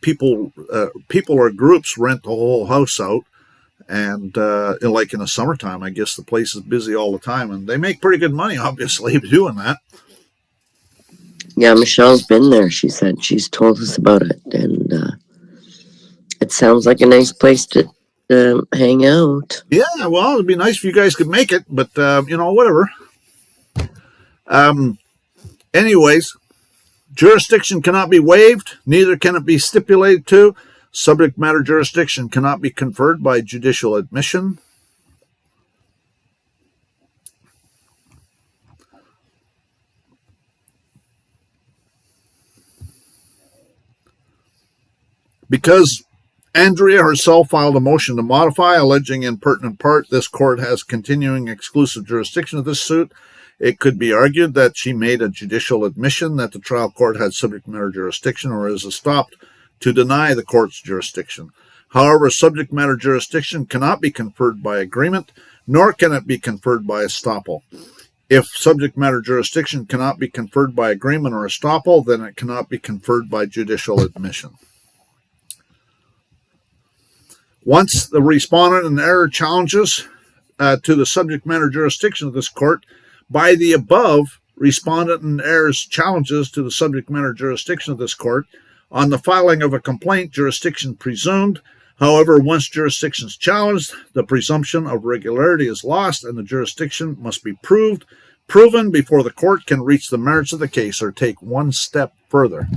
people or groups rent the whole house out, and like in the summertime, I guess the place is busy all the time, and they make pretty good money, obviously, doing that. Yeah, Michelle's been there. She said she's told us about it, and it sounds like a nice place to hang out. Yeah, well, it'd be nice if you guys could make it, but whatever. Anyways, jurisdiction cannot be waived, neither can it be stipulated to. Subject matter jurisdiction cannot be conferred by judicial admission. Because Andrea herself filed a motion to modify, alleging in pertinent part this court has continuing exclusive jurisdiction of this suit. It could be argued that she made a judicial admission that the trial court had subject matter jurisdiction or is stopped to deny the court's jurisdiction. However, subject matter jurisdiction cannot be conferred by agreement, nor can it be conferred by estoppel. If subject matter jurisdiction cannot be conferred by agreement or estoppel, then it cannot be conferred by judicial admission. Once the respondent in error challenges to the subject matter jurisdiction of this court, by the above, respondent in error's challenges to the subject matter jurisdiction of this court, on the filing of a complaint, jurisdiction presumed. However, once jurisdiction is challenged, the presumption of regularity is lost and the jurisdiction must be proven before the court can reach the merits of the case or take one step further.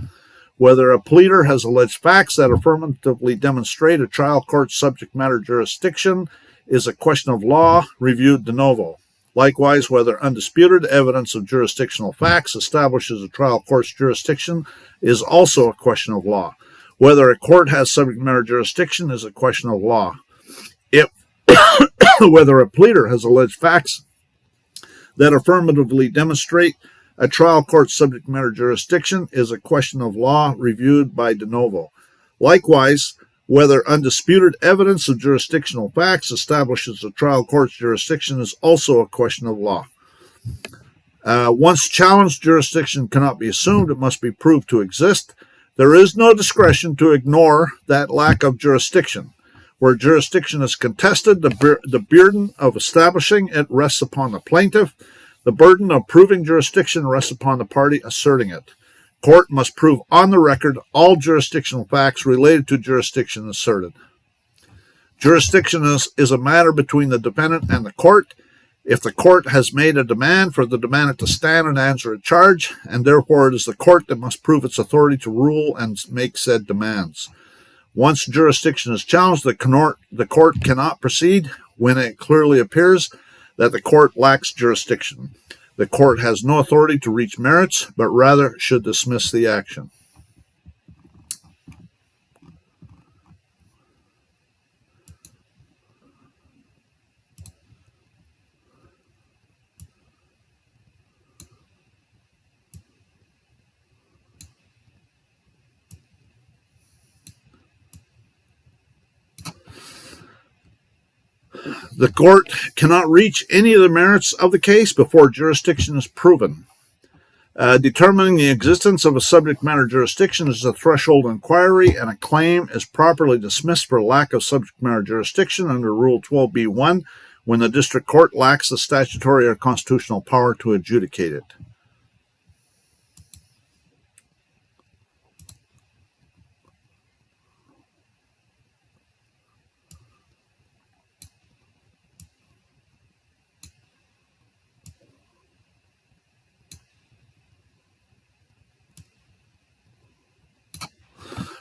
Whether a pleader has alleged facts that affirmatively demonstrate a trial court's subject matter jurisdiction is a question of law reviewed de novo. Likewise, whether undisputed evidence of jurisdictional facts establishes a trial court's jurisdiction is also a question of law. Whether a court has subject matter jurisdiction is a question of law. If whether a pleader has alleged facts that affirmatively demonstrate a trial court's subject matter jurisdiction is a question of law reviewed by de novo. Likewise, whether undisputed evidence of jurisdictional facts establishes a trial court's jurisdiction is also a question of law. Once challenged, jurisdiction cannot be assumed. It must be proved to exist. There is no discretion to ignore that lack of jurisdiction. Where jurisdiction is contested, the burden of establishing it rests upon the plaintiff. The burden of proving jurisdiction rests upon the party asserting it. Court must prove on the record all jurisdictional facts related to jurisdiction asserted. Jurisdiction is a matter between the defendant and the court. If the court has made a demand for the defendant to stand and answer a charge, and therefore it is the court that must prove its authority to rule and make said demands. Once jurisdiction is challenged, the court cannot proceed when it clearly appears that the court lacks jurisdiction. The court has no authority to reach merits, but rather should dismiss the action. The court cannot reach any of the merits of the case before jurisdiction is proven. Determining the existence of a subject matter jurisdiction is a threshold inquiry, and a claim is properly dismissed for lack of subject matter jurisdiction under Rule 12b-1 when the district court lacks the statutory or constitutional power to adjudicate it.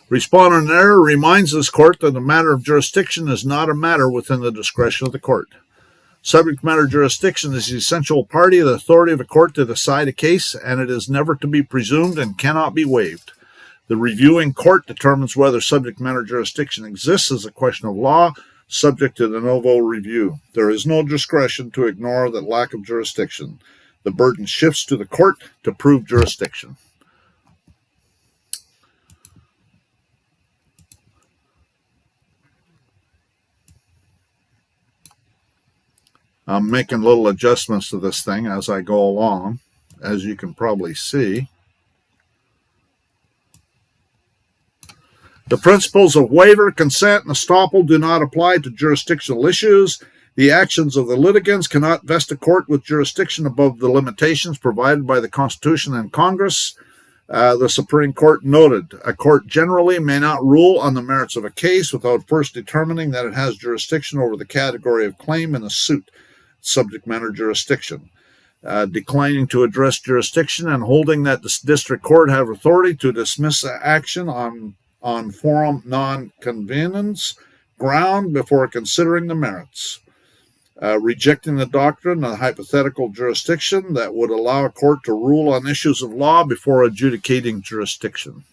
Respondent in error reminds this court that the matter of jurisdiction is not a matter within the discretion of the court. Subject matter jurisdiction is the essential party of the authority of a court to decide a case, and it is never to be presumed and cannot be waived. The reviewing court determines whether subject matter jurisdiction exists as a question of law, subject to de novo review. There is no discretion to ignore that lack of jurisdiction. The burden shifts to the court to prove jurisdiction. I'm making little adjustments to this thing as I go along, as you can probably see. The principles of waiver, consent, and estoppel do not apply to jurisdictional issues. The actions of the litigants cannot vest a court with jurisdiction above the limitations provided by the Constitution and Congress. The Supreme Court noted, a court generally may not rule on the merits of a case without first determining that it has jurisdiction over the category of claim in a suit. Subject matter jurisdiction, declining to address jurisdiction and holding that the district court have authority to dismiss action on forum non-convenience ground before considering the merits, rejecting the doctrine of hypothetical jurisdiction that would allow a court to rule on issues of law before adjudicating jurisdiction.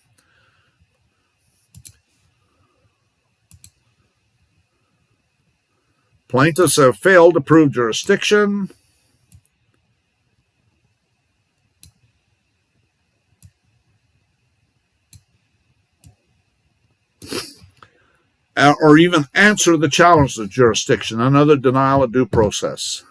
Plaintiffs have failed to prove jurisdiction. Or even answer the challenge to jurisdiction, another denial of due process.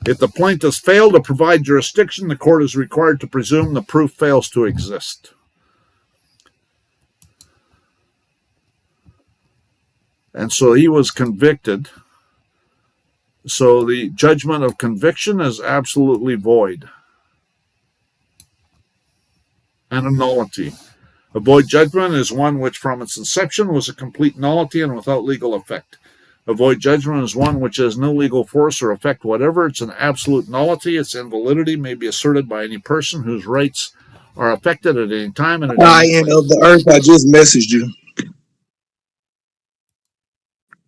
If the plaintiffs fail to provide jurisdiction, the court is required to presume the proof fails to exist. And so he was convicted. So the judgment of conviction is absolutely void and a nullity. A void judgment is one which from its inception was a complete nullity and without legal effect. A void judgment is one which has no legal force or effect whatever. It's an absolute nullity. Its invalidity may be asserted by any person whose rights are affected at any time and at I any am place. of the earth. I just messaged you.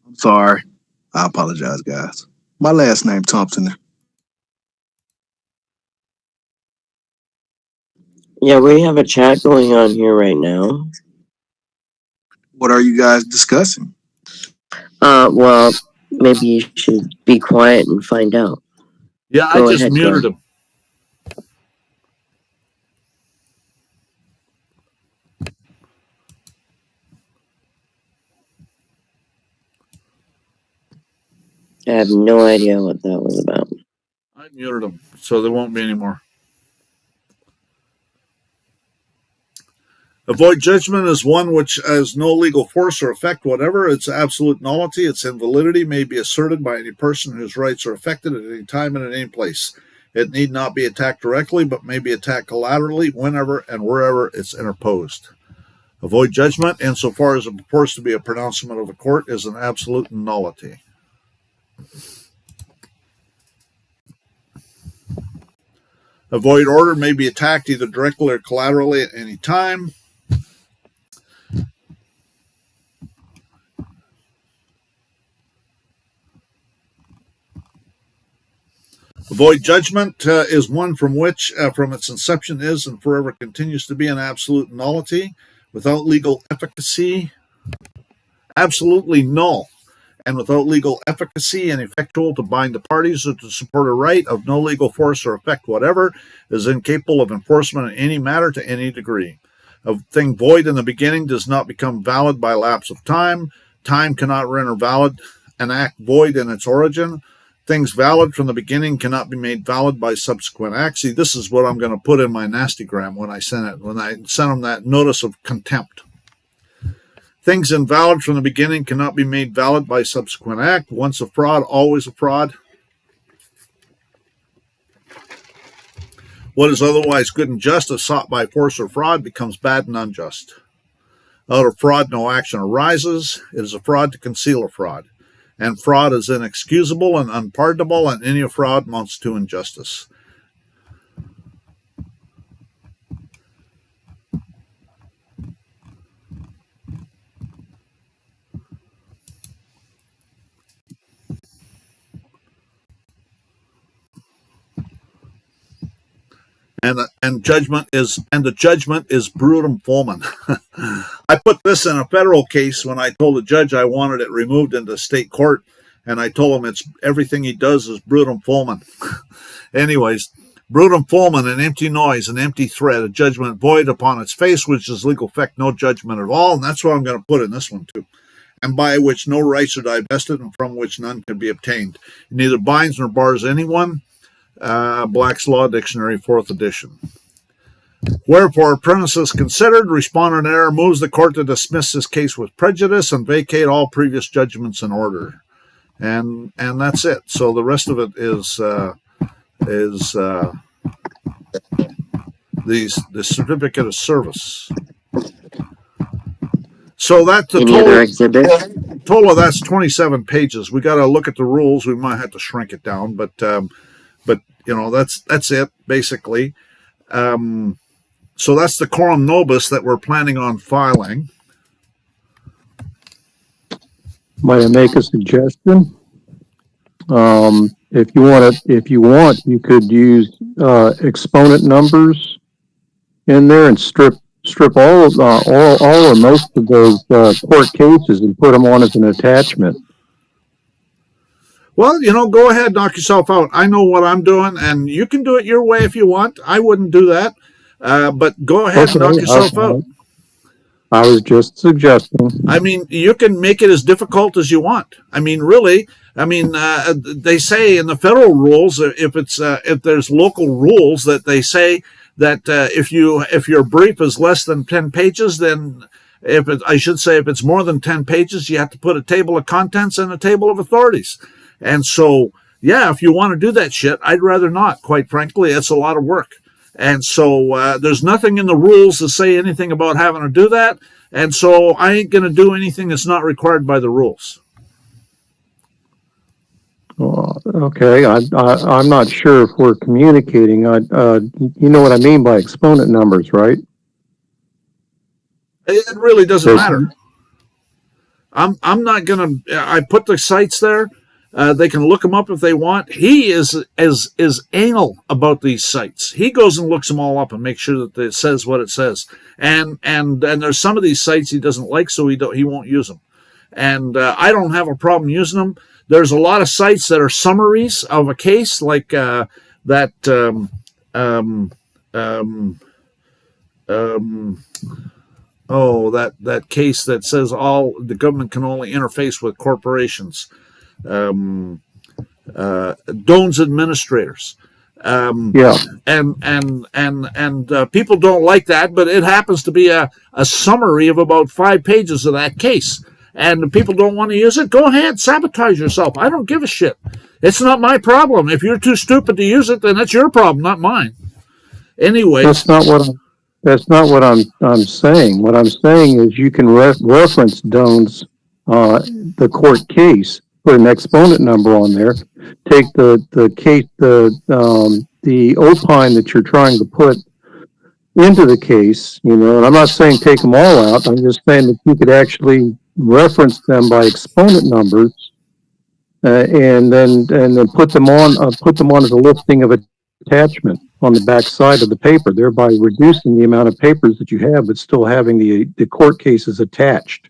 I'm sorry. I apologize, guys. My last name Thompson. Yeah, we have a chat going on here right now. What are you guys discussing? Well, maybe you should be quiet and find out. Yeah, I Go just ahead, muted Glenn. him. I have no idea what that was about. I muted him, so there won't be any more. A void judgment is one which has no legal force or effect whatever. Its absolute nullity, its invalidity may be asserted by any person whose rights are affected at any time and in any place. It need not be attacked directly, but may be attacked collaterally whenever and wherever it's interposed. A void judgment, insofar as it purports to be a pronouncement of a court, is an absolute nullity. A void order may be attacked either directly or collaterally at any time. A void judgment is one from which, from its inception, is and forever continues to be an absolute nullity, without legal efficacy, absolutely null, and without legal efficacy and effectual to bind the parties or to support a right of no legal force or effect whatever, is incapable of enforcement in any matter to any degree. A thing void in the beginning does not become valid by lapse of time. Time cannot render valid an act void in its origin. Things valid from the beginning cannot be made valid by subsequent acts. See, this is what I'm going to put in my nastygram when I sent them that notice of contempt. Things invalid from the beginning cannot be made valid by subsequent act. Once a fraud, always a fraud. What is otherwise good and just, if sought by force or fraud, becomes bad and unjust. Out of fraud, no action arises. It is a fraud to conceal a fraud. And fraud is inexcusable and unpardonable, and any fraud amounts to injustice. And the judgment is brutum fulmen. I put this in a federal case when I told the judge I wanted it removed into state court, and I told him it's everything he does is brutum fulmen. Anyways, brutum fulmen, an empty noise, an empty threat, a judgment void upon its face, which is legal effect, no judgment at all, and that's what I'm going to put in this one too. And by which no rights are divested, and from which none can be obtained. It neither binds nor bars anyone. Black's Law Dictionary, 4th edition. Wherefore, premises considered, respondent error moves the court to dismiss this case with prejudice and vacate all previous judgments in order. And that's it. So the rest of it is the certificate of service. So that's the Any other exhibit? total of that's 27 pages. We got to look at the rules. We might have to shrink it down, but you know, that's it basically. So that's the Coram Nobis that we're planning on filing. Might I make a suggestion? If you want, you could use exponent numbers in there and strip all or most of those court cases and put them on as an attachment. Well, go ahead, knock yourself out. I know what I'm doing, and you can do it your way if you want. I wouldn't do that, but go ahead and knock yourself out. I was just suggesting. I mean, you can make it as difficult as you want. I mean, really. I mean, they say in the federal rules, if there's local rules that they say that if your brief is less than 10 pages, then if it's more than 10 pages, you have to put a table of contents and a table of authorities. And so, yeah, if you want to do that shit, I'd rather not. Quite frankly, it's a lot of work. And so there's nothing in the rules to say anything about having to do that. And so I ain't going to do anything that's not required by the rules. Okay, I'm not sure if we're communicating. You know what I mean by exponent numbers, right? It really doesn't matter. I'm not going to. I put the sites there. They can look them up if they want. He is anal about these sites. He goes and looks them all up and makes sure that it says what it says. And there's some of these sites he doesn't like, so he won't use them. And I don't have a problem using them. There's a lot of sites that are summaries of a case, like that case that says the government can only interface with corporations. Doan's administrators. Yeah. And people don't like that, but it happens to be a summary of about 5 pages of that case. And people don't want to use it. Go ahead, sabotage yourself. I don't give a shit. It's not my problem. If you're too stupid to use it, then that's your problem, not mine. Anyway, that's not what I'm saying. What I'm saying is you can reference Doan's the court case, put an exponent number on there, take the case the opine that you're trying to put into the case, and I'm not saying take them all out. I'm just saying that you could actually reference them by exponent numbers, and then put them on as a listing of attachment on the back side of the paper, thereby reducing the amount of papers that you have, but still having the court cases attached.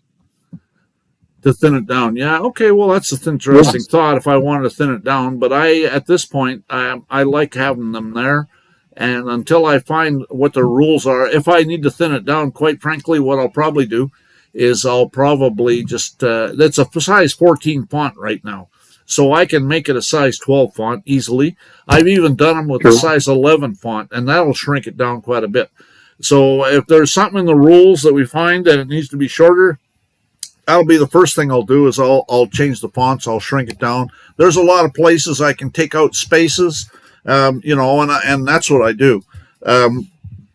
To thin it down. Yeah, okay, well, that's an interesting thought if I wanted to thin it down, but at this point, I like having them there, and until I find what the rules are, if I need to thin it down, quite frankly, what I'll probably do is I'll probably just, that's a size 14 font right now, so I can make it a size 12 font easily. I've even done them with a size 11 font, and that'll shrink it down quite a bit. So if there's something in the rules that we find that it needs to be shorter, that'll be the first thing I'll do is I'll change the fonts. I'll shrink it down. There's a lot of places I can take out spaces, and that's what I do,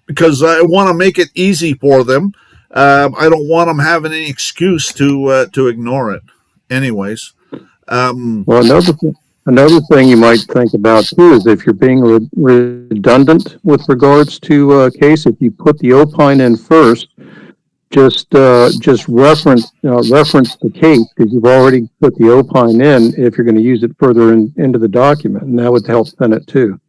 because I want to make it easy for them. I don't want them having any excuse to ignore it. Anyways. Well, another thing you might think about too is if you're being redundant with regards to a case, if you put the opine in first, just reference the case, because you've already put the opine in if you're going to use it further into the document, and that would help thin it too.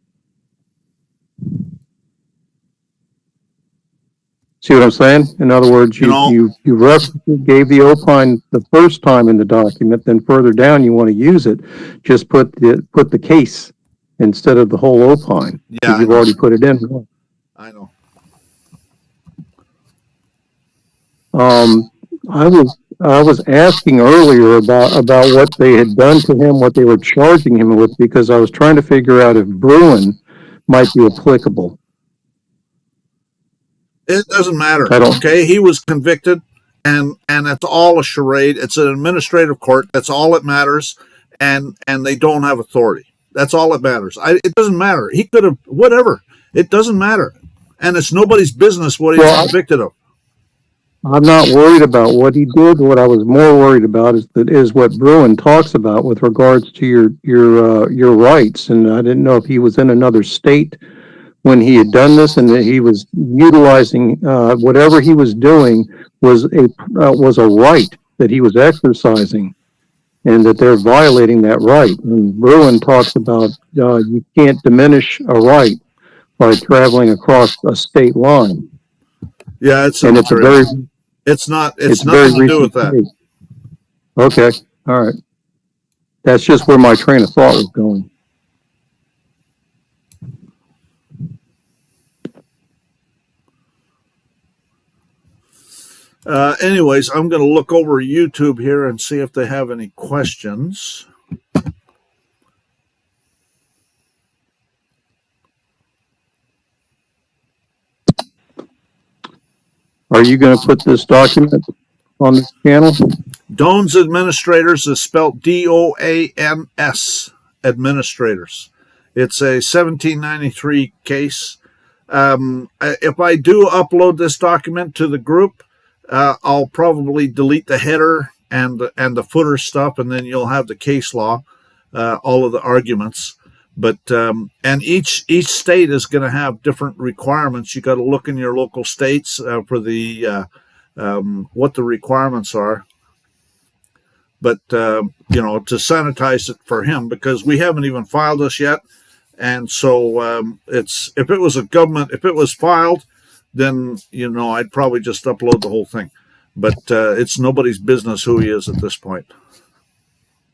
See what I'm saying? In other words, you gave the opine the first time in the document, then further down you want to use it, just put the case instead of the whole opine. Yeah, you've already put it in. I know. I was asking earlier about what they had done to him, what they were charging him with, because I was trying to figure out if Bruin might be applicable. It doesn't matter. Okay, he was convicted, and it's all a charade. It's an administrative court. That's all that matters, and they don't have authority. That's all that matters. It doesn't matter. He could have whatever. It doesn't matter, and it's nobody's business what he's convicted of. I'm not worried about what he did. What I was more worried about is what Bruin talks about with regards to your rights, and I didn't know if he was in another state when he had done this, and that he was utilizing whatever he was doing was a right that he was exercising. and that they're violating that right. And Bruin talks about you can't diminish a right by traveling across a state line. Yeah, it's And it's a very it's not. It's it's a very nothing to do with recent that. case. Okay, all right. That's just where my train of thought was going. Anyways, I'm going to look over YouTube here and see if they have any questions. Are you going to put this document on the channel? Doan's Administrators is spelled DOANS, Administrators. It's a 1793 case. If I do upload this document to the group, I'll probably delete the header and the footer stuff, and then you'll have the case law, all of the arguments. But and each state is going to have different requirements. You got to look in your local states for the what the requirements are. But to sanitize it for him, because we haven't even filed this yet, and so it's if it was filed, then I'd probably just upload the whole thing. But it's nobody's business who he is at this point.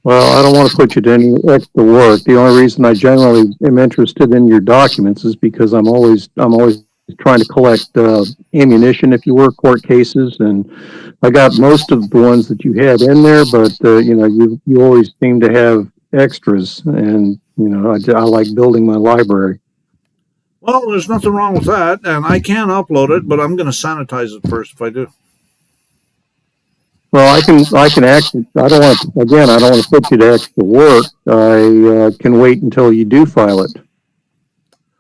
Well, I don't want to put you to any extra work. The only reason I generally am interested in your documents is because I'm always trying to collect ammunition, if you were, court cases, and I got most of the ones that you had in there, but you always seem to have extras, and I like building my library. Well, there's nothing wrong with that, and I can upload it, but I'm going to sanitize it first if I do. Well, I can actually, I don't want to put you to extra work. I can wait until you do file it.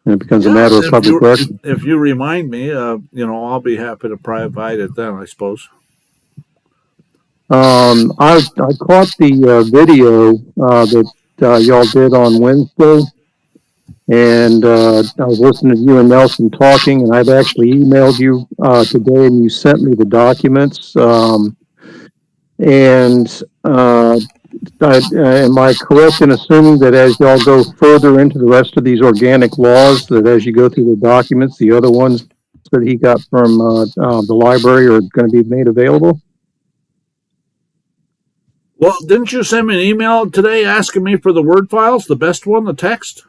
And it becomes a matter of public record. If you remind me, I'll be happy to provide it then, I suppose. I caught the video that y'all did on Wednesday, and I was listening to you and Nelson talking, and I've actually emailed you today, and you sent me the documents. Am I correct in assuming that as y'all go further into the rest of these organic laws, that as you go through the documents, the other ones that he got from the library are going to be made available? Well, didn't you send me an email today asking me for the Word files, the best one, the text?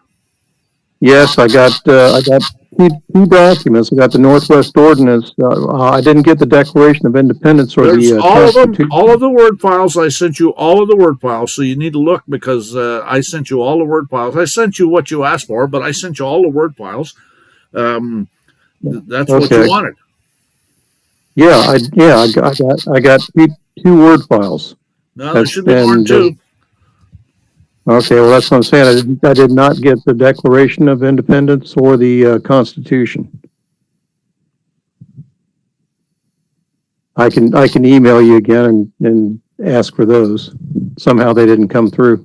Yes, I got two documents. I got the Northwest Ordinance. I didn't get the Declaration of Independence or There's the all of them, Constitution. all of the Word files. I sent you all of the Word files, so you need to look because I sent you all the Word files. I sent you what you asked for, but I sent you all the Word files. That's what you wanted. Yeah, I got two Word files. No, there should be more than two. Okay, well, that's what I'm saying. I did not get the Declaration of Independence or the Constitution. I can email you again and ask for those. Somehow they didn't come through.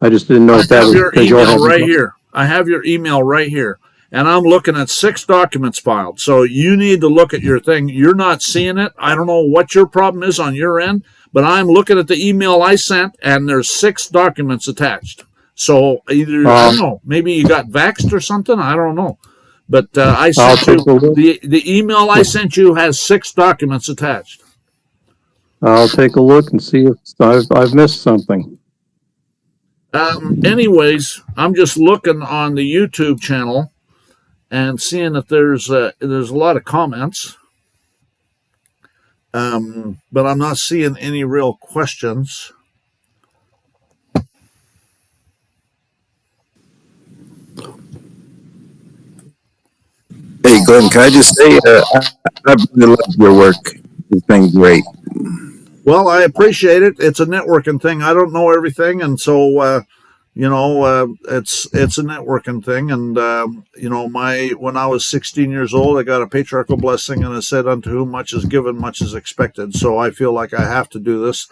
I just didn't know if that was your email right here. I have your email right here. And I'm looking at 6 documents filed. So you need to look at your thing. You're not seeing it. I don't know what your problem is on your end, but I'm looking at the email I sent, and there's 6 documents attached. So either, I don't know, maybe you got vexed or something. I don't know. But I sent you, the email I sent you has 6 documents attached. I'll take a look and see if I've missed something. Anyways, I'm just looking on the YouTube channel and seeing that there's a lot of comments, but I'm not seeing any real questions. Hey, Glenn, can I just say, I really love your work. It's been great. Well, I appreciate it. It's a networking thing. I don't know everything, and so it's a networking thing. And when I was 16 years old, I got a patriarchal blessing, and it said, "Unto whom much is given, much is expected." So I feel like I have to do this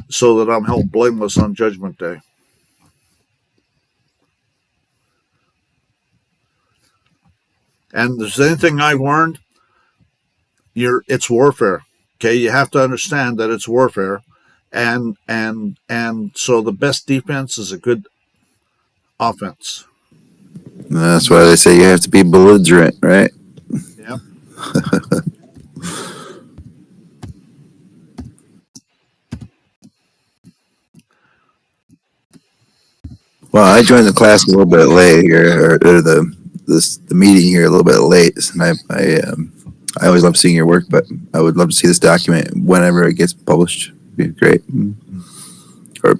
so that I'm held blameless on Judgment Day. And if there's anything I've learned, it's warfare. Okay, you have to understand that it's warfare. and so the best defense is a good offense. That's why they say you have to be belligerent, right? Yeah. Well, I joined the class a little bit late here, or the meeting here a little bit late, and I always love seeing your work, but I would love to see this document whenever it gets published. It'd be great, or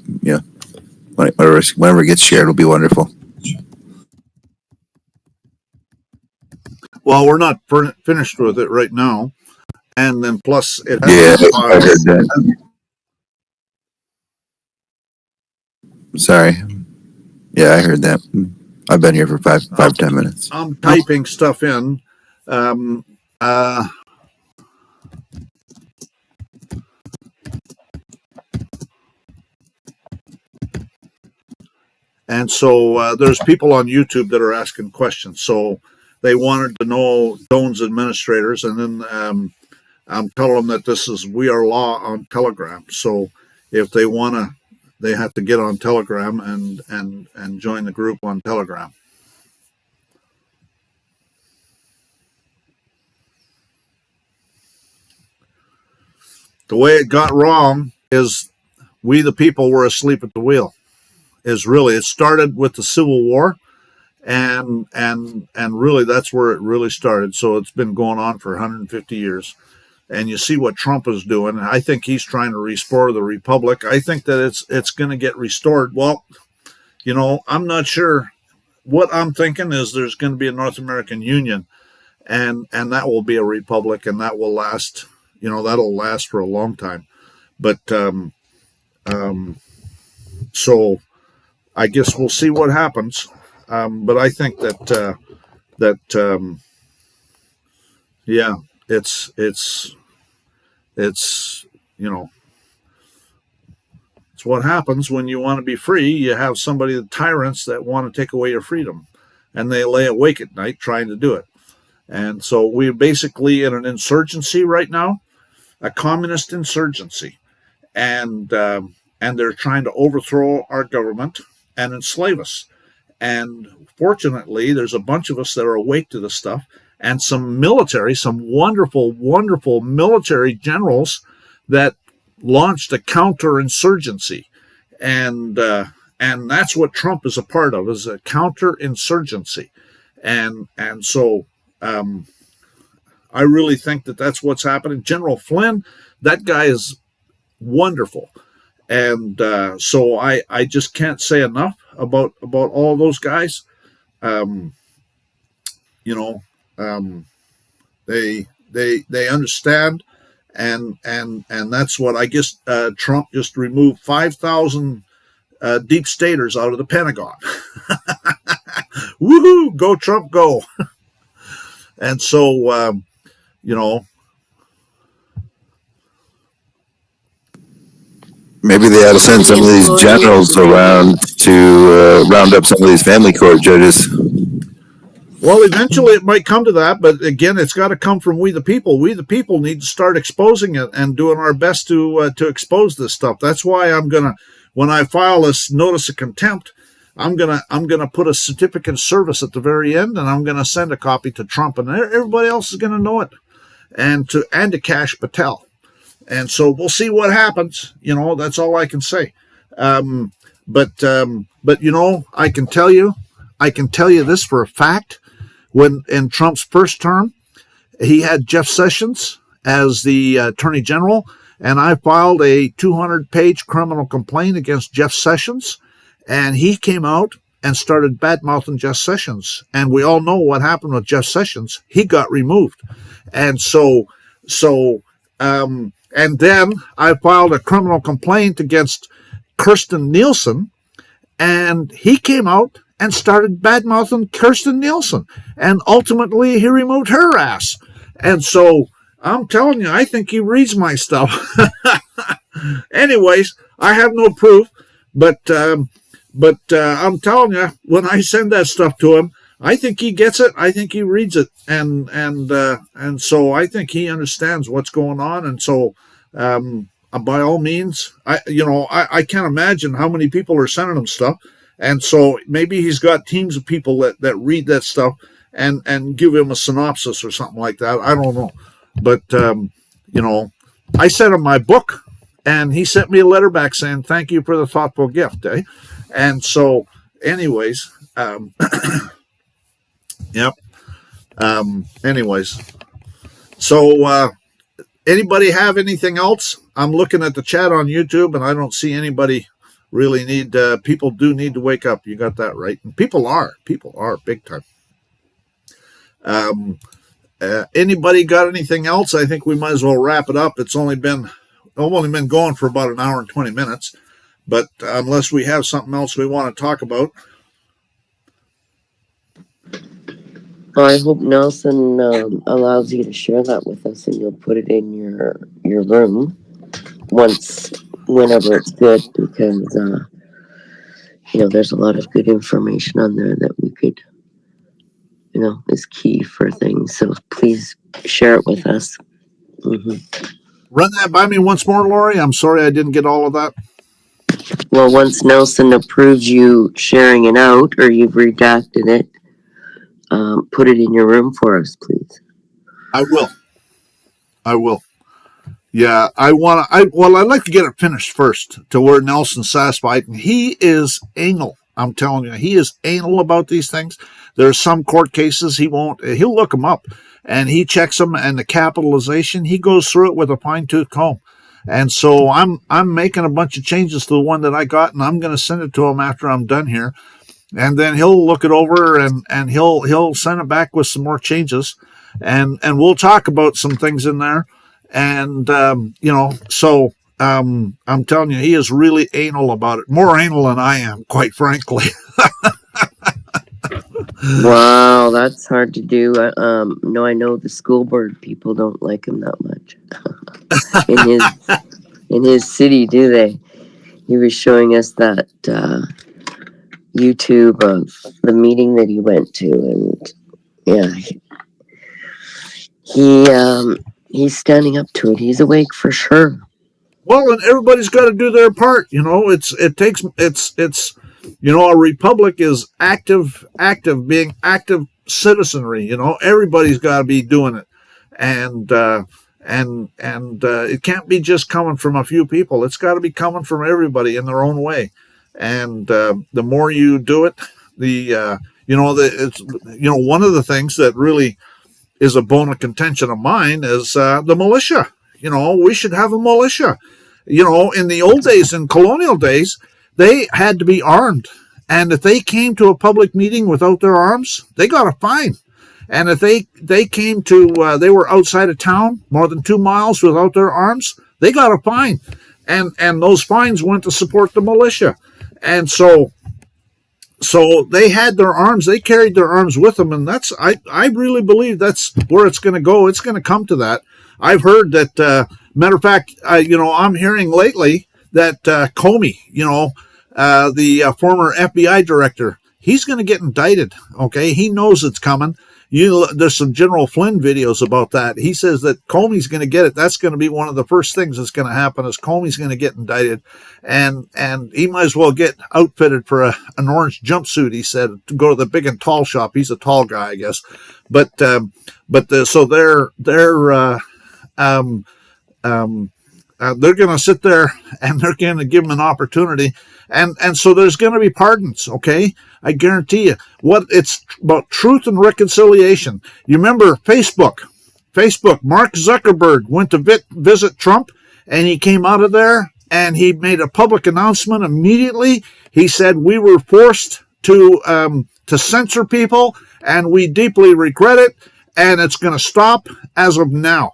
whenever it gets shared, it'll be wonderful. Well, we're not finished with it right now, and then plus it has Yeah, been I heard that. Sorry. Yeah, I heard that. I've been here for 10 minutes. I'm typing stuff in. And so there's people on YouTube that are asking questions. So they wanted to know Doan's administrators, and then I'm telling them that this is We Are Law on Telegram. So if they want to, they have to get on Telegram and join the group on Telegram. The way it got wrong is we, the people, were asleep at the wheel. It started with the Civil War, and really that's where it really started. So it's been going on for 150 years. And you see what Trump is doing. I think he's trying to restore the republic. I think that it's going to get restored. Well, I'm not sure. What I'm thinking is there's going to be a North American Union, and that will be a republic, and that will last. That'll last for a long time. But so I guess we'll see what happens. But I think that yeah, it's it's what happens when you want to be free. You have the tyrants that want to take away your freedom, and they lay awake at night trying to do it. And so we're basically in an insurgency right now, a communist insurgency, and they're trying to overthrow our government and enslave us. And fortunately, there's a bunch of us that are awake to this stuff, and some wonderful, wonderful military generals that launched a counterinsurgency, and that's what Trump is a part of, is a counterinsurgency, and so I really think that that's what's happening. General Flynn, that guy is wonderful, and so I just can't say enough about all those guys. They understand, and that's what I guess. Trump just removed 5,000 deep staters out of the Pentagon. Woohoo! Go Trump, go! And so maybe they ought to send some of these generals around to round up some of these family court judges. Well, eventually it might come to that, but again, it's got to come from we the people. We the people need to start exposing it and doing our best to expose this stuff. That's why when I file this notice of contempt, I'm gonna put a certificate of service at the very end, and I'm gonna send a copy to Trump, and everybody else is gonna know it, and to Cash Patel. And so we'll see what happens. That's all I can say. But I can tell you this for a fact. When in Trump's first term, he had Jeff Sessions as the Attorney General, and I filed a 200-page criminal complaint against Jeff Sessions, and he came out and started bad-mouthing Jeff Sessions. And we all know what happened with Jeff Sessions. He got removed. And and then I filed a criminal complaint against Kirstjen Nielsen, and he came out and started bad-mouthing Kirstjen Nielsen, and ultimately he removed her ass. And so I'm telling you, I think he reads my stuff. Anyways, I have no proof, but I'm telling you, when I send that stuff to him, I think he gets it. I think he reads it, and so I think he understands what's going on. And so by all means, I can't imagine how many people are sending him stuff. And so maybe he's got teams of people that read that stuff and give him a synopsis or something like that. I don't know. But, I sent him my book, and he sent me a letter back saying, thank you for the thoughtful gift. And so, anyways, yep. Anyways, so anybody have anything else? I'm looking at the chat on YouTube, and I don't see anybody really need. People do need to wake up. You got that right. And people are big time. Anybody got anything else? I think we might as well wrap it up. It's only been going for about an hour and 20 minutes. But unless we have something else we want to talk about. I hope Nelson allows you to share that with us, and you'll put it in your room whenever it's good, because there's a lot of good information on there that we could, is key for things. So please share it with us. Mm-hmm. Run that by me once more, Lori. I'm sorry I didn't get all of that. Well, once Nelson approves you sharing it out, or you've redacted it, put it in your room for us, please. I will. Yeah, I'd like to get it finished first to where Nelson's satisfied. And he is anal. I'm telling you, he is anal about these things. There's some court cases he'll look them up, and he checks them, and the capitalization, he goes through it with a fine-tooth comb. And so I'm making a bunch of changes to the one that I got, and I'm going to send it to him after I'm done here. And then he'll look it over, and he'll send it back with some more changes, and we'll talk about some things in there. And I'm telling you, he is really anal about it, more anal than I am, quite frankly. Wow, that's hard to do. No, I know the school board people don't like him that much. in his city, do they? He was showing us that YouTube of the meeting that he went to, and yeah, he's standing up to it. He's awake for sure. Well, and everybody's got to do their part. A republic is being active citizenry. Everybody's got to be doing it, and it can't be just coming from a few people. It's got to be coming from everybody in their own way. And the more you do it, one of the things that really is a bone of contention of mine is the militia. We should have a militia. In the old days, in colonial days, they had to be armed. And if they came to a public meeting without their arms, they got a fine. And if they came to, they were outside of town more than 2 miles without their arms, they got a fine. And those fines went to support the militia. And so they had their arms, they carried their arms with them. And I really believe that's where it's going to go. It's going to come to that. I've heard that, matter of fact, I'm hearing lately that Comey, the former FBI director, he's going to get indicted. Okay, he knows it's coming. There's some General Flynn videos about that. He says that Comey's going to get it. That's going to be one of the first things that's going to happen is Comey's going to get indicted, and he might as well get outfitted for an orange jumpsuit. He said to go to the big and tall shop. He's a tall guy, I guess, so they're going to sit there and they're going to give him an opportunity. And so there's going to be pardons. Okay. I guarantee you it's about truth and reconciliation. You remember Facebook, Mark Zuckerberg went to visit Trump, and he came out of there and he made a public announcement immediately. He said, we were forced to censor people, and we deeply regret it. And it's going to stop as of now.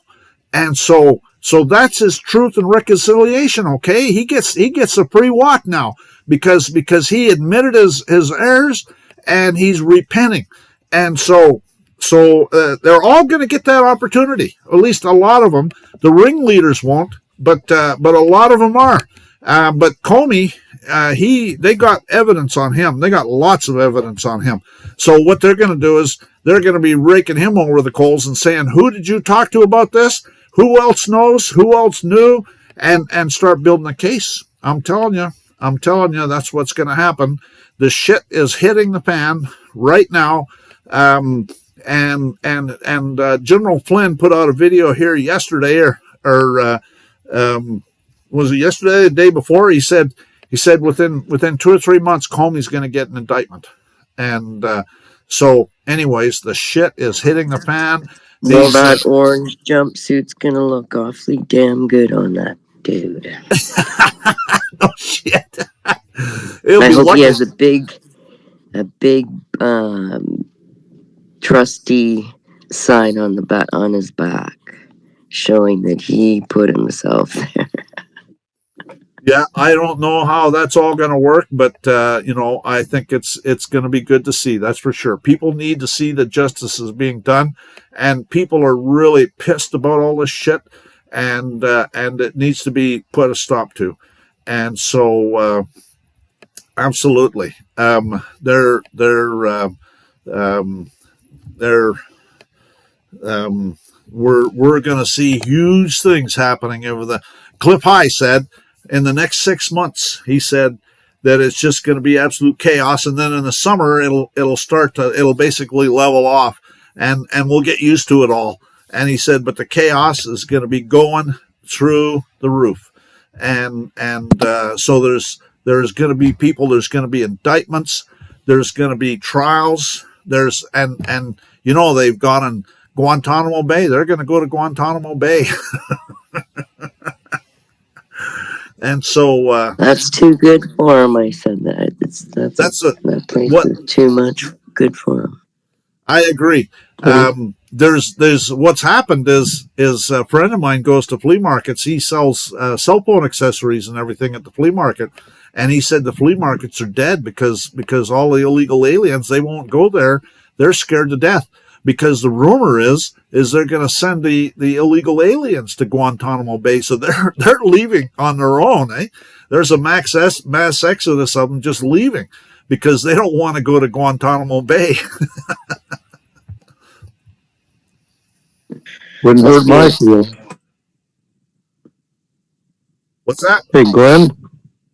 And so that's his truth and reconciliation. Okay, he gets a free walk now because he admitted his errors and he's repenting. And so they're all going to get that opportunity. At least a lot of them. The ringleaders won't, but a lot of them are. But Comey, they got evidence on him. They got lots of evidence on him. So what they're going to do is they're going to be raking him over the coals and saying, who did you talk to about this? Who else knows? Who else knew? and start building a case. I'm telling you, that's what's going to happen. The shit is hitting the fan right now. General Flynn put out a video here yesterday, or was it yesterday, the day before? He said within 2 or 3 months, Comey's going to get an indictment, and so, anyways, the shit is hitting the fan. Well, that orange jumpsuit's gonna look awfully damn good on that dude. Oh shit! I hope he has a big trustee sign on the back, on his back, showing that he put himself there. Yeah, I don't know how that's all going to work, but I think it's going to be good to see. That's for sure. People need to see that justice is being done, and people are really pissed about all this shit, and it needs to be put a stop to. And so, absolutely, we're going to see huge things happening over the. Cliff High said, in the next 6 months, he said that it's just going to be absolute chaos, and then in the summer it'll basically level off, and we'll get used to it all. And he said, but the chaos is going to be going through the roof, and so there's going to be people, there's going to be indictments, there's going to be trials, and they've gone in Guantanamo Bay. They're going to go to Guantanamo Bay. And so that's too good for him. I said that. That place is too much good for him. I agree. There's what's happened is a friend of mine goes to flea markets. He sells cell phone accessories and everything at the flea market, and he said the flea markets are dead because all the illegal aliens, they won't go there. They're scared to death. Because the rumor is they're going to send the illegal aliens to Guantanamo Bay, so they're leaving on their own. There's a mass exodus of them just leaving because they don't want to go to Guantanamo Bay. Wouldn't hurt my feelings. What's that? Hey, Glenn,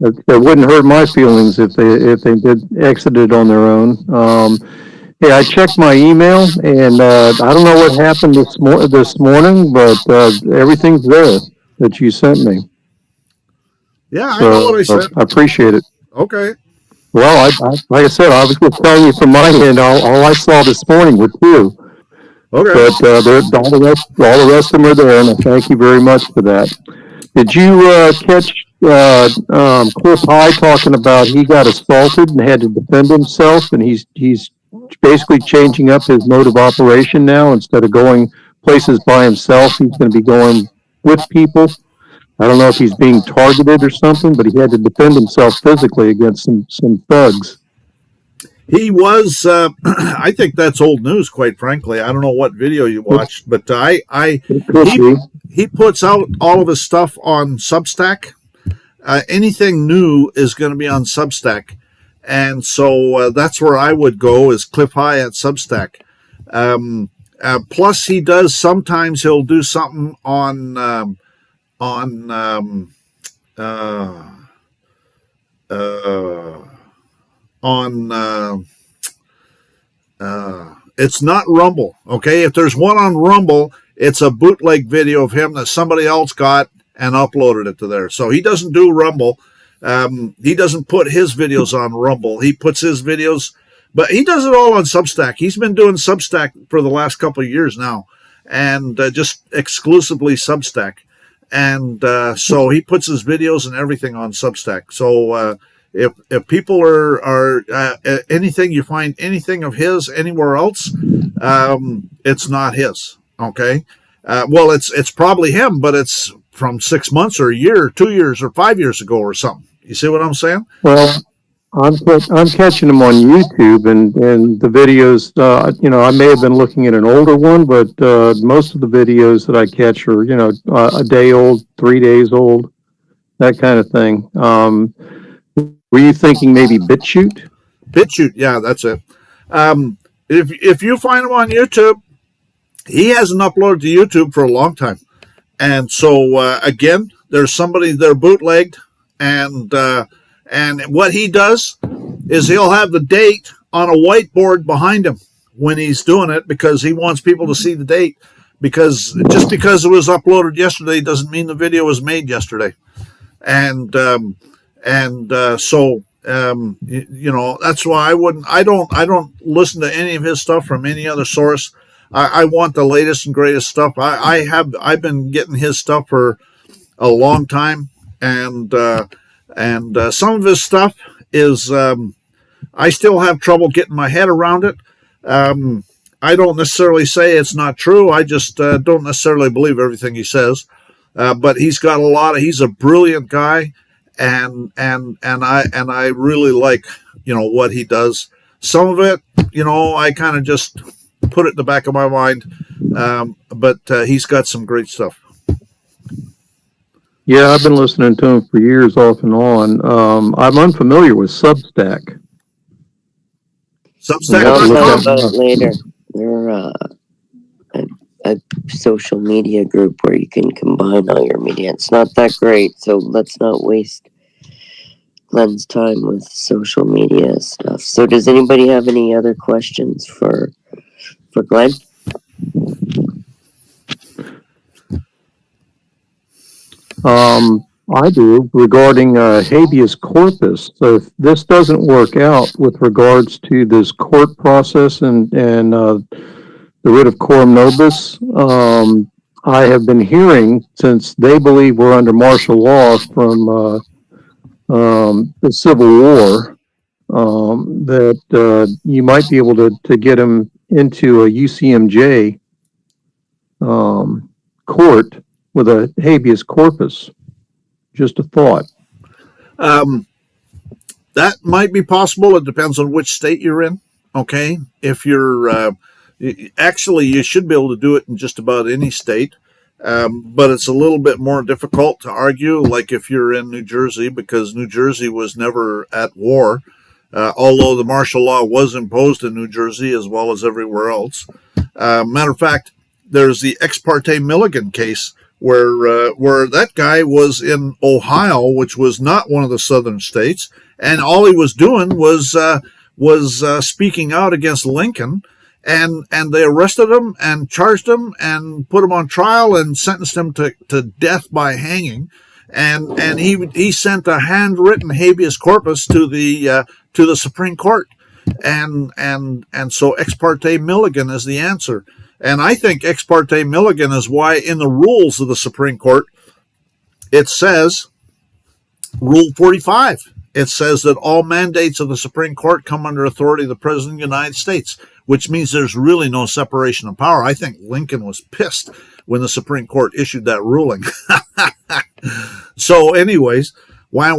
it wouldn't hurt my feelings if they did exited on their own. Hey, I checked my email, and I don't know what happened this morning, but everything's there that you sent me. Yeah, so, I know what I said. I appreciate it. Okay. Well, like I said, I was just telling you from my end. All I saw this morning was two. Okay. But all the rest of them are there, and I thank you very much for that. Did you catch Cliff High talking about he got assaulted and had to defend himself, and he's basically changing up his mode of operation now? Instead of going places by himself, he's going to be going with people. I don't know if he's being targeted or something, but he had to defend himself physically against some thugs. He was, I think that's old news, quite frankly. I don't know what video you watched, but he puts out all of his stuff on Substack. Anything new is going to be on Substack. And so that's where I would go, is Cliff High at Substack. Plus, he does, sometimes he'll do something on it's not Rumble. Okay. If there's one on Rumble, it's a bootleg video of him that somebody else got and uploaded it to there. So he doesn't do Rumble. He doesn't put his videos on Rumble. He puts his videos, but he does it all on Substack. He's been doing Substack for the last couple of years now, and just exclusively Substack. And so he puts his videos and everything on Substack. So if people are anything, you find anything of his anywhere else, it's not his. Okay. Well, it's probably him, but it's from 6 months or a year or 2 years or 5 years ago or something. You see what I'm saying? Well, I'm catching them on YouTube, and the videos, I may have been looking at an older one, but most of the videos that I catch are, a day old, 3 days old, that kind of thing. Were you thinking maybe BitChute? BitChute, yeah, that's it. If you find him on YouTube, he hasn't uploaded to YouTube for a long time. And so, again, there's somebody they're bootlegged, and what he does is he'll have the date on a whiteboard behind him when he's doing it, because he wants people to see the date. Because just because it was uploaded yesterday doesn't mean the video was made yesterday, and so that's why I don't listen to any of his stuff from any other source. I want the latest and greatest stuff. I've been getting his stuff for a long time, and some of his stuff is I still have trouble getting my head around it. I don't necessarily say it's not true. I just don't necessarily believe everything he says. But he's got he's a brilliant guy, and I really like, what he does. Some of it, I kind of just put it in the back of my mind. But he's got some great stuff. Yeah, I've been listening to him for years off and on. I'm unfamiliar with Substack. I'll talk about it later. They're a social media group where you can combine all your media. It's not that great, so let's not waste Glenn's time with social media stuff. So does anybody have any other questions for Glenn? I do, regarding habeas corpus. So if this doesn't work out with regards to this court process and the writ of Coram Nobis, I have been hearing, since they believe we're under martial law from the Civil War, that you might be able to get them into a UCMJ court with a habeas corpus. Just a thought. That might be possible. It depends on which state you're in. Okay. If you're, actually, you should be able to do it in just about any state. But it's a little bit more difficult to argue, like if you're in New Jersey, because New Jersey was never at war, although the martial law was imposed in New Jersey as well as everywhere else. Matter of fact, there's the Ex parte Milligan case, where that guy was in Ohio, which was not one of the southern states, and all he was doing was speaking out against Lincoln, and they arrested him and charged him and put him on trial and sentenced him to death by hanging, and he sent a handwritten habeas corpus to the Supreme Court, and so Ex parte Milligan is the answer. And I think Ex parte Milligan is why in the rules of the Supreme Court, it says, Rule 45, it says that all mandates of the Supreme Court come under authority of the President of the United States, which means there's really no separation of power. I think Lincoln was pissed when the Supreme Court issued that ruling. So anyways, wah.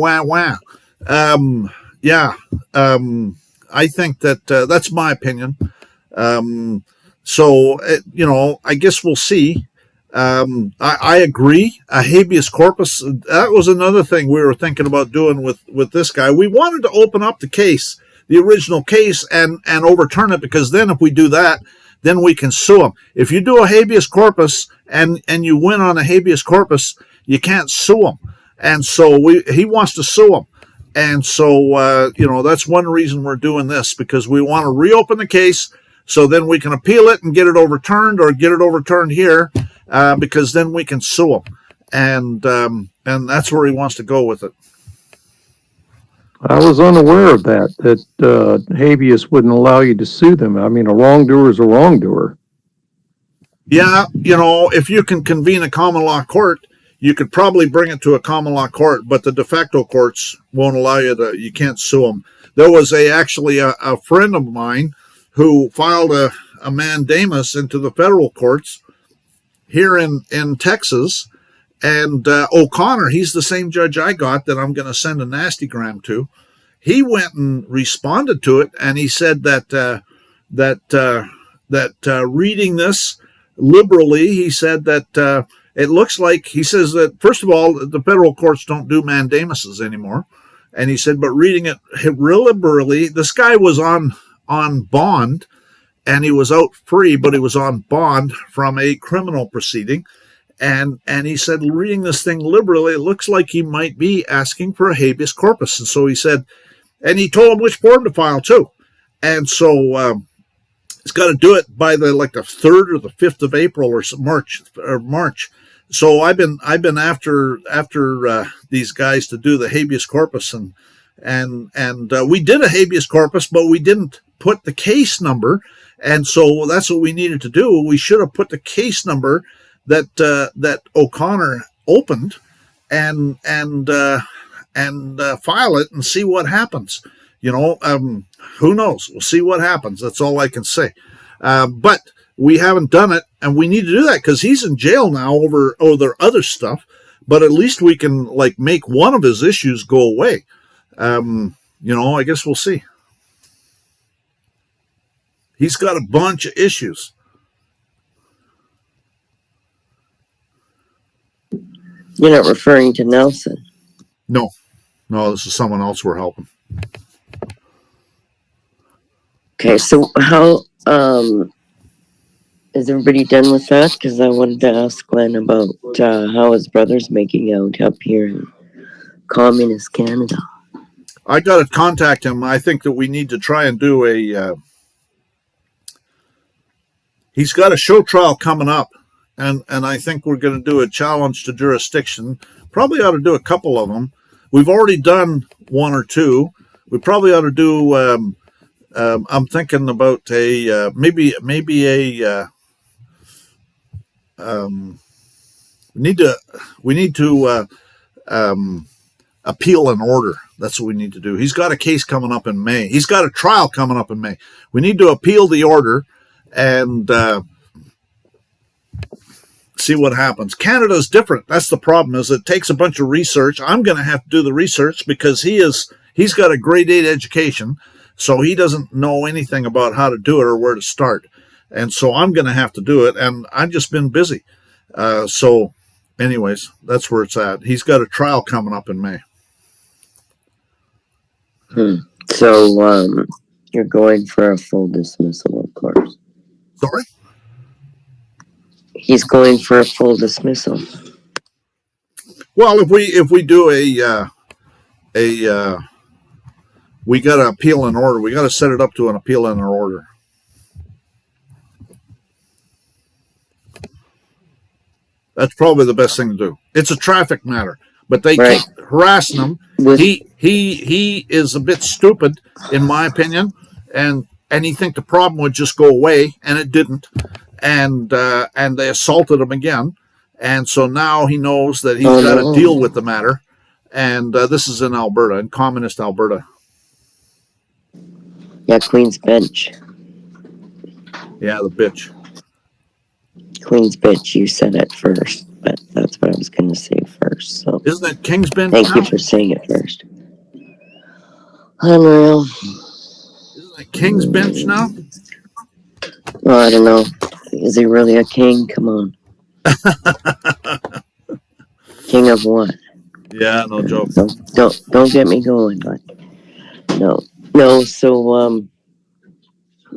I think that that's my opinion. So, I guess we'll see. I agree. A habeas corpus, that was another thing we were thinking about doing with this guy. We wanted to open up the case, the original case, and overturn it, because then if we do that, then we can sue him. If you do a habeas corpus and you win on a habeas corpus, you can't sue him. And so he wants to sue him. And so, that's one reason we're doing this, because we want to reopen the case, so then we can appeal it and get it overturned, or get it overturned here, because then we can sue him. And that's where he wants to go with it. I was unaware of that habeas wouldn't allow you to sue them. I mean, a wrongdoer is a wrongdoer. Yeah, if you can convene a common law court, you could probably bring it to a common law court, but the de facto courts won't allow you can't sue them. There was actually a friend of mine who filed a mandamus into the federal courts here in Texas. And O'Connor, he's the same judge I got that I'm going to send a nastygram to. He went and responded to it, and he said that reading this liberally, he said that it looks like, he says that, first of all, the federal courts don't do mandamuses anymore. And he said, but reading it real liberally, this guy was on bond, and he was out free, but he was on bond from a criminal proceeding. And he said, reading this thing liberally, it looks like he might be asking for a habeas corpus. And so he said, and he told him which form to file too. And so he's got to do it by the 3rd or the 5th of April or March. So I've been after these guys to do the habeas corpus, and we did a habeas corpus, but we didn't put the case number, and so that's what we needed to do. We should have put the case number that O'Connor opened, and file it and see what happens. Who knows? We'll see what happens. That's all I can say. But we haven't done it, and we need to do that because he's in jail now over other stuff. But at least we can make one of his issues go away. I guess we'll see. He's got a bunch of issues. You're not referring to Nelson? No, this is someone else we're helping. Okay, so how is everybody done with that? Because I wanted to ask Glenn about how his brother's making out up here in communist Canada. I got to contact him. I think that we need to try and do he's got a show trial coming up, and I think we're going to do a challenge to jurisdiction. Probably ought to do a couple of them. We've already done one or two. We probably ought to do. I'm thinking about maybe a. We need to appeal an order. That's what we need to do. He's got a case coming up in May. He's got a trial coming up in May. We need to appeal the order and see what happens. Canada's different. That's the problem. Is it takes a bunch of research. I'm going to have to do the research because he's got a grade 8 education, so he doesn't know anything about how to do it or where to start. And so I'm going to have to do it, and I've just been busy. So anyways, that's where it's at. He's got a trial coming up in May. So you're going for a full dismissal, of course. Sorry? He's going for a full dismissal. Well, if we do we got to appeal an order. We got to set it up to an appeal in an order. That's probably the best thing to do. It's a traffic matter, but they keep harassing him. He is a bit stupid, in my opinion, and he think the problem would just go away, and it didn't. And they assaulted him again, and so now he knows that he's got to deal with the matter. And this is in Alberta, in communist Alberta. Yeah, Queen's Bench. Yeah, the bitch. Queen's Bench, you said it first, but that's what I was going to say first. So isn't that King's Bench? Thank you for saying it first. Unreal. Isn't that King's Bench now? Well, I don't know. Is he really a king? Come on. King of what? Yeah, no joke. Don't get me going, but no. So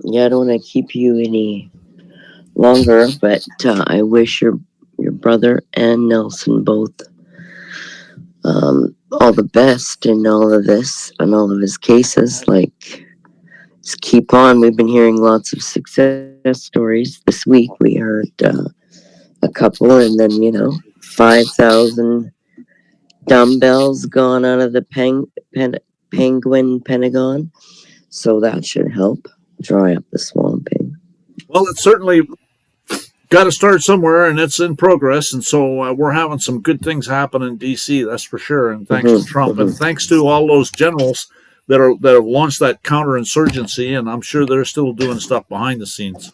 yeah, I don't want to keep you any longer, but I wish your brother and Nelson both all the best in all of this and all of his cases. Just keep on. We've been hearing lots of success stories. This week we heard a couple, and then 5,000 dumbbells gone out of the penguin Pentagon, so that should help dry up the swamping. Well, it's certainly got to start somewhere, and it's in progress, and so we're having some good things happen in D.C., that's for sure, and thanks to Trump, and thanks to all those generals that have launched that counterinsurgency, and I'm sure they're still doing stuff behind the scenes.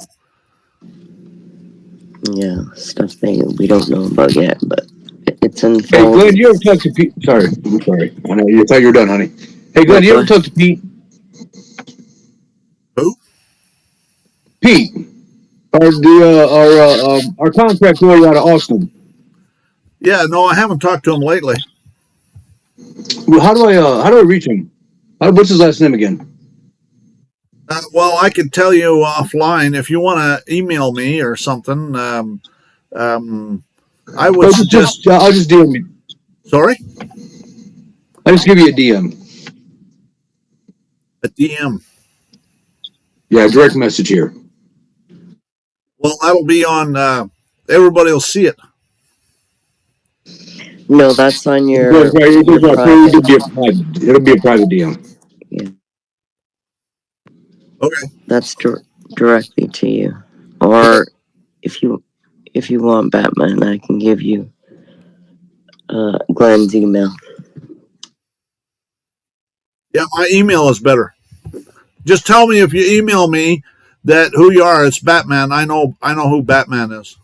Yeah, stuff we don't know about yet, but it's in. Hey, Glenn, you ever talk to Pete? Sorry. I know you thought you were done, honey. Hey, Glenn, you ever talk to Pete? Who? Pete. Our contract lawyer out of Austin. Yeah, no, I haven't talked to him lately. Well, how do I reach him? What's his last name again? Well, I could tell you offline if you want to email me or something. I would suggest. I'll just DM you. Sorry? I'll just give you a DM. A DM. Yeah, direct message here. Well, that'll be on, everybody will see it. No, that's on your It'll private. be a private DM. Yeah, Okay. that's directly to you. Or if you want Batman, I can give you Glenn's email. Yeah, my email is better. Just tell me if you email me that who you are. It's Batman. I know who Batman is.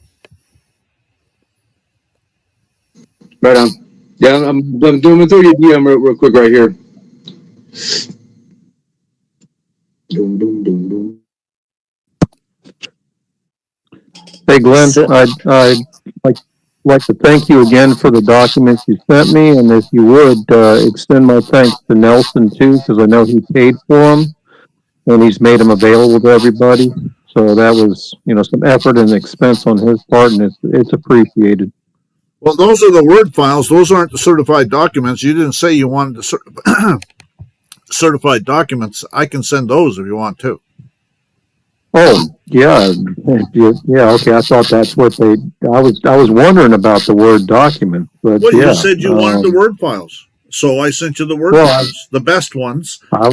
Right on. Yeah, I'm doing a 30 DM real quick right here. Doom, doom, doom, doom. Hey, Glenn, So, I'd like to thank you again for the documents you sent me, and if you would, extend my thanks to Nelson too, because I know he paid for them, and he's made them available to everybody. So that was, some effort and expense on his part, and it's appreciated. Well, those are the Word files. Those aren't the certified documents. You didn't say you wanted the certified documents. I can send those if you want to. Oh, yeah, yeah, okay, I thought that's what I was wondering about the Word document, but Well, yeah. you said you wanted the Word files, so I sent you the Word files, the best ones. I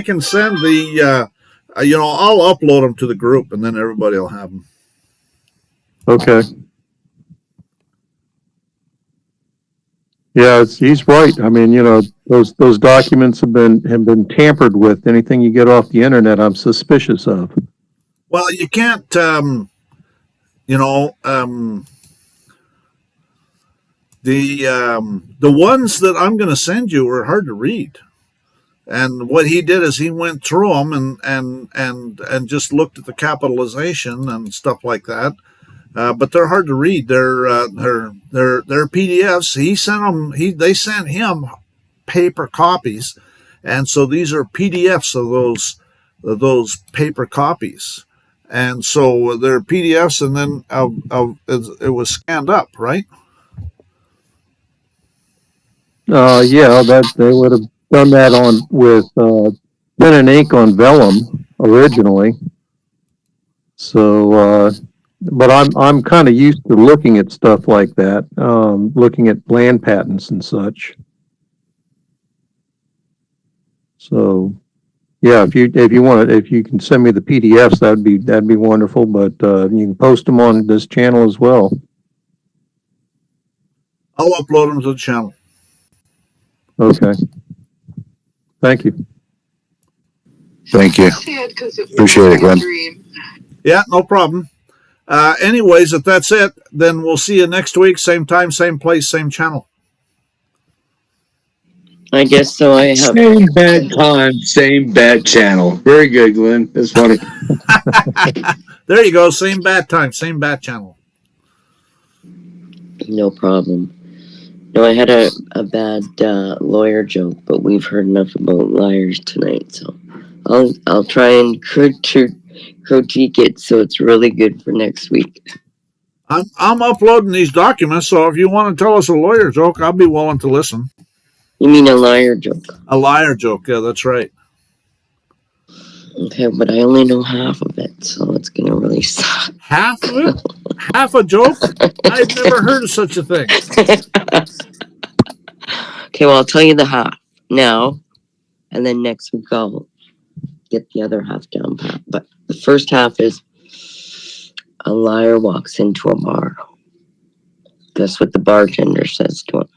can send the, I'll upload them to the group, and then everybody will have them. Okay. Yeah, he's right. I mean, those documents have been tampered with. Anything you get off the internet, I'm suspicious of. Well, you can't, the ones that I'm going to send you are hard to read. And what he did is he went through them and just looked at the capitalization and stuff like that. But they're hard to read. They're PDFs. They sent him paper copies, and so these are PDFs of those paper copies. And so they're PDFs, and then it was scanned up, right? Yeah, that they would have done that with pen and ink on vellum originally. So, but I'm kind of used to looking at stuff like that, looking at land patents and such. So, yeah, if you can send me the PDFs, that'd be wonderful. But you can post them on this channel as well. I'll upload them to the channel. Okay. Thank you. Thank you. Appreciate it, Glenn. Yeah, no problem. Anyways, if that's it, then we'll see you next week. Same time, same place, same channel. I guess so. I have same bad time, same bad channel. Very good, Glenn. That's funny. There you go. Same bad time, same bad channel. no problem. No, I had a bad lawyer joke, but we've heard enough about liars tonight, so I'll try and critique it so it's really good for next week. I'm uploading these documents, so if you want to tell us a lawyer joke, I'll be willing to listen. You mean a liar joke? A liar joke, yeah, that's right. Okay, but I only know half of it, so it's gonna really suck. Half of it? Half a joke? I've never heard of such a thing. Okay, well, I'll tell you the half now, and then next week I'll get the other half down pat. But the first half is a liar walks into a bar. Guess what the bartender says to him?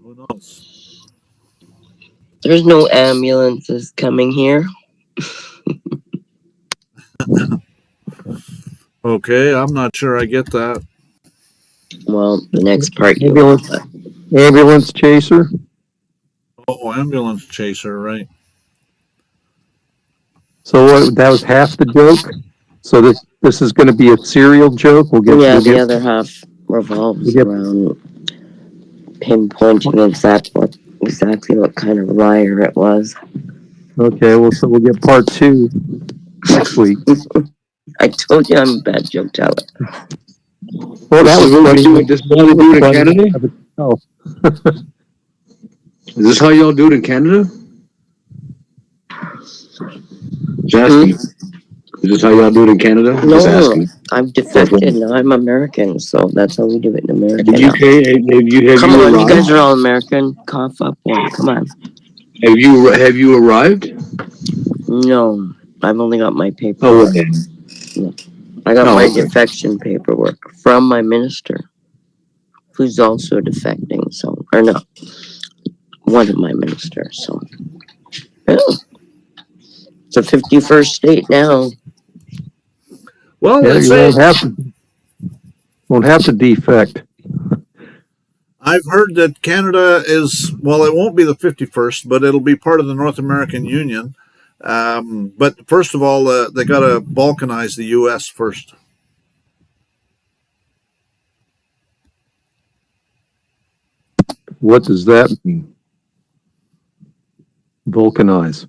Who knows? There's no ambulances coming here. Okay, I'm not sure I get that. Well, the next part you ambulance chaser. Oh, ambulance chaser, right? So that was half the joke. So this is going to be a serial joke. the other half revolves around pinpointing exactly what kind of liar it was. Okay, well, so we'll get part 2 next week. I told you I'm a bad joke teller. Well, This that is was what we do. funny. This is how we do it in Canada. Oh, Is this how y'all do it in Canada? Just asking. Is this how y'all do it in Canada? Just No, asking. I've defected. Now I'm American, so that's how we do it in America The now. UK, have Come you on, you arrived? guys are all American. Cough up one. Come on. Have you arrived? No, I've only got my Oh, paperwork. well, I got my okay. defection paperwork from my minister, who's also defecting. So, or no, one of my ministers. So, yeah. It's a 51st state now. Well, yeah, let's you say won't have to defect. I've heard that Canada is, well, it won't be the 51st, but it'll be part of the North American Union. But first of all, they got to balkanize the U.S. first. What does that mean? Vulcanize.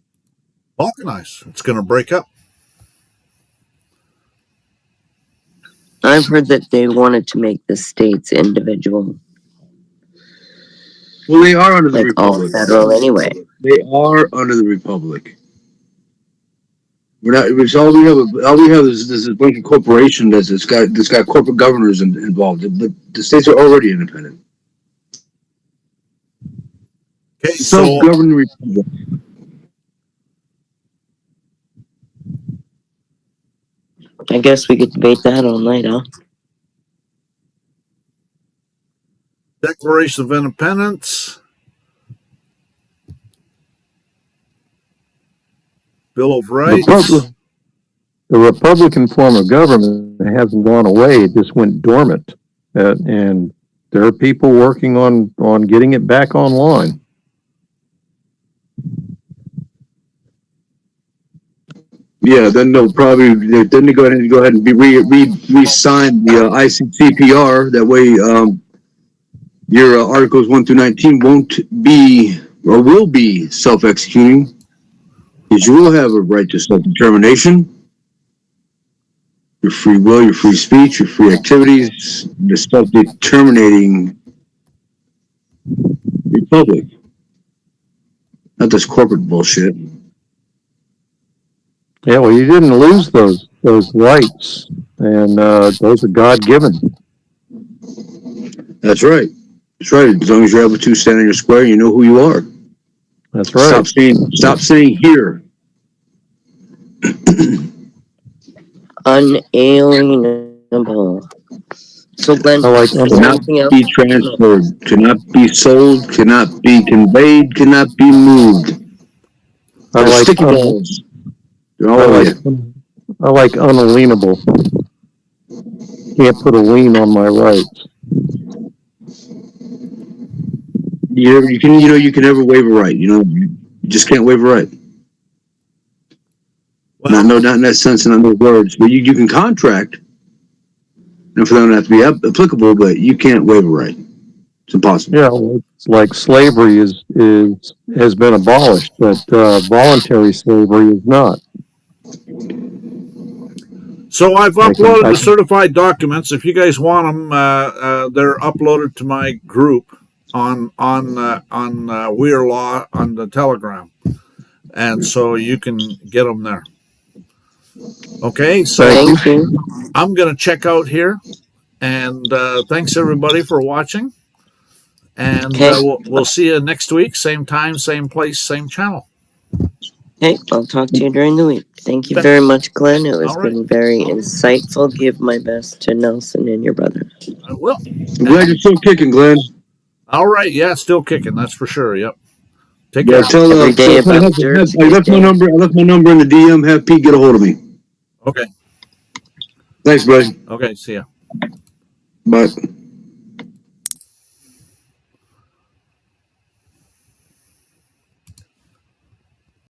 Balkanize. It's going to break up. I've heard that they wanted to make the states individual. Well, they are under the Like all Republic. federal anyway. They are under the Republic. We're not. It's all we have. All we have is a bunch of corporation that's got corporate governors involved. But the states are already independent. Okay, so Self-governing republic. I guess we could debate that all night, huh? Declaration of Independence, Bill of Rights. The Republican form of government hasn't gone away. It just went dormant. And there are people working on getting it back online. Yeah, then they'll probably then they go ahead and re-sign the ICCPR. That way, your articles 1 through 19 won't be or will be self-executing, because you will have a right to self-determination, your free will, your free speech, your free activities, the self-determinating republic. Not this corporate bullshit. Yeah, well, you didn't lose those rights, and those are God-given. That's right. That's right. As long as you're able to stand in your square, you know who you are. That's right. Stop saying here. Unalienable. So, Glenn, is there Cannot anything else? be transferred, cannot be sold, cannot be conveyed, cannot be moved. I They're like sticky balls. They're all over you. I like unalienable. Can't put a lien on my rights. You can never waive a right. You just can't waive a right. Well, Not in that sense and in those words. But you can contract, and for them not to be applicable, but you can't waive a right. It's impossible. Yeah, well, it's like slavery has been abolished, but voluntary slavery is not. so I've uploaded the certified documents. If you guys want them, they're uploaded to my group on Weir Law on the Telegram, and so you can get them there. Okay, so Thank you. I'm going to check out here, and thanks everybody for watching, and we'll see you next week, same time, same place, same channel. Hey, I'll talk to you during the week. Thank you very much, Glenn. It has been very insightful. Give my best to Nelson and your brother. I will. I'm glad you're still kicking, Glenn. All right, yeah, still kicking, that's for sure. Yep. Take Yeah, care. Every day about I left my number. I left my number in the DM. Have Pete get a hold of me. Okay. Thanks, buddy. Okay, see ya. Bye.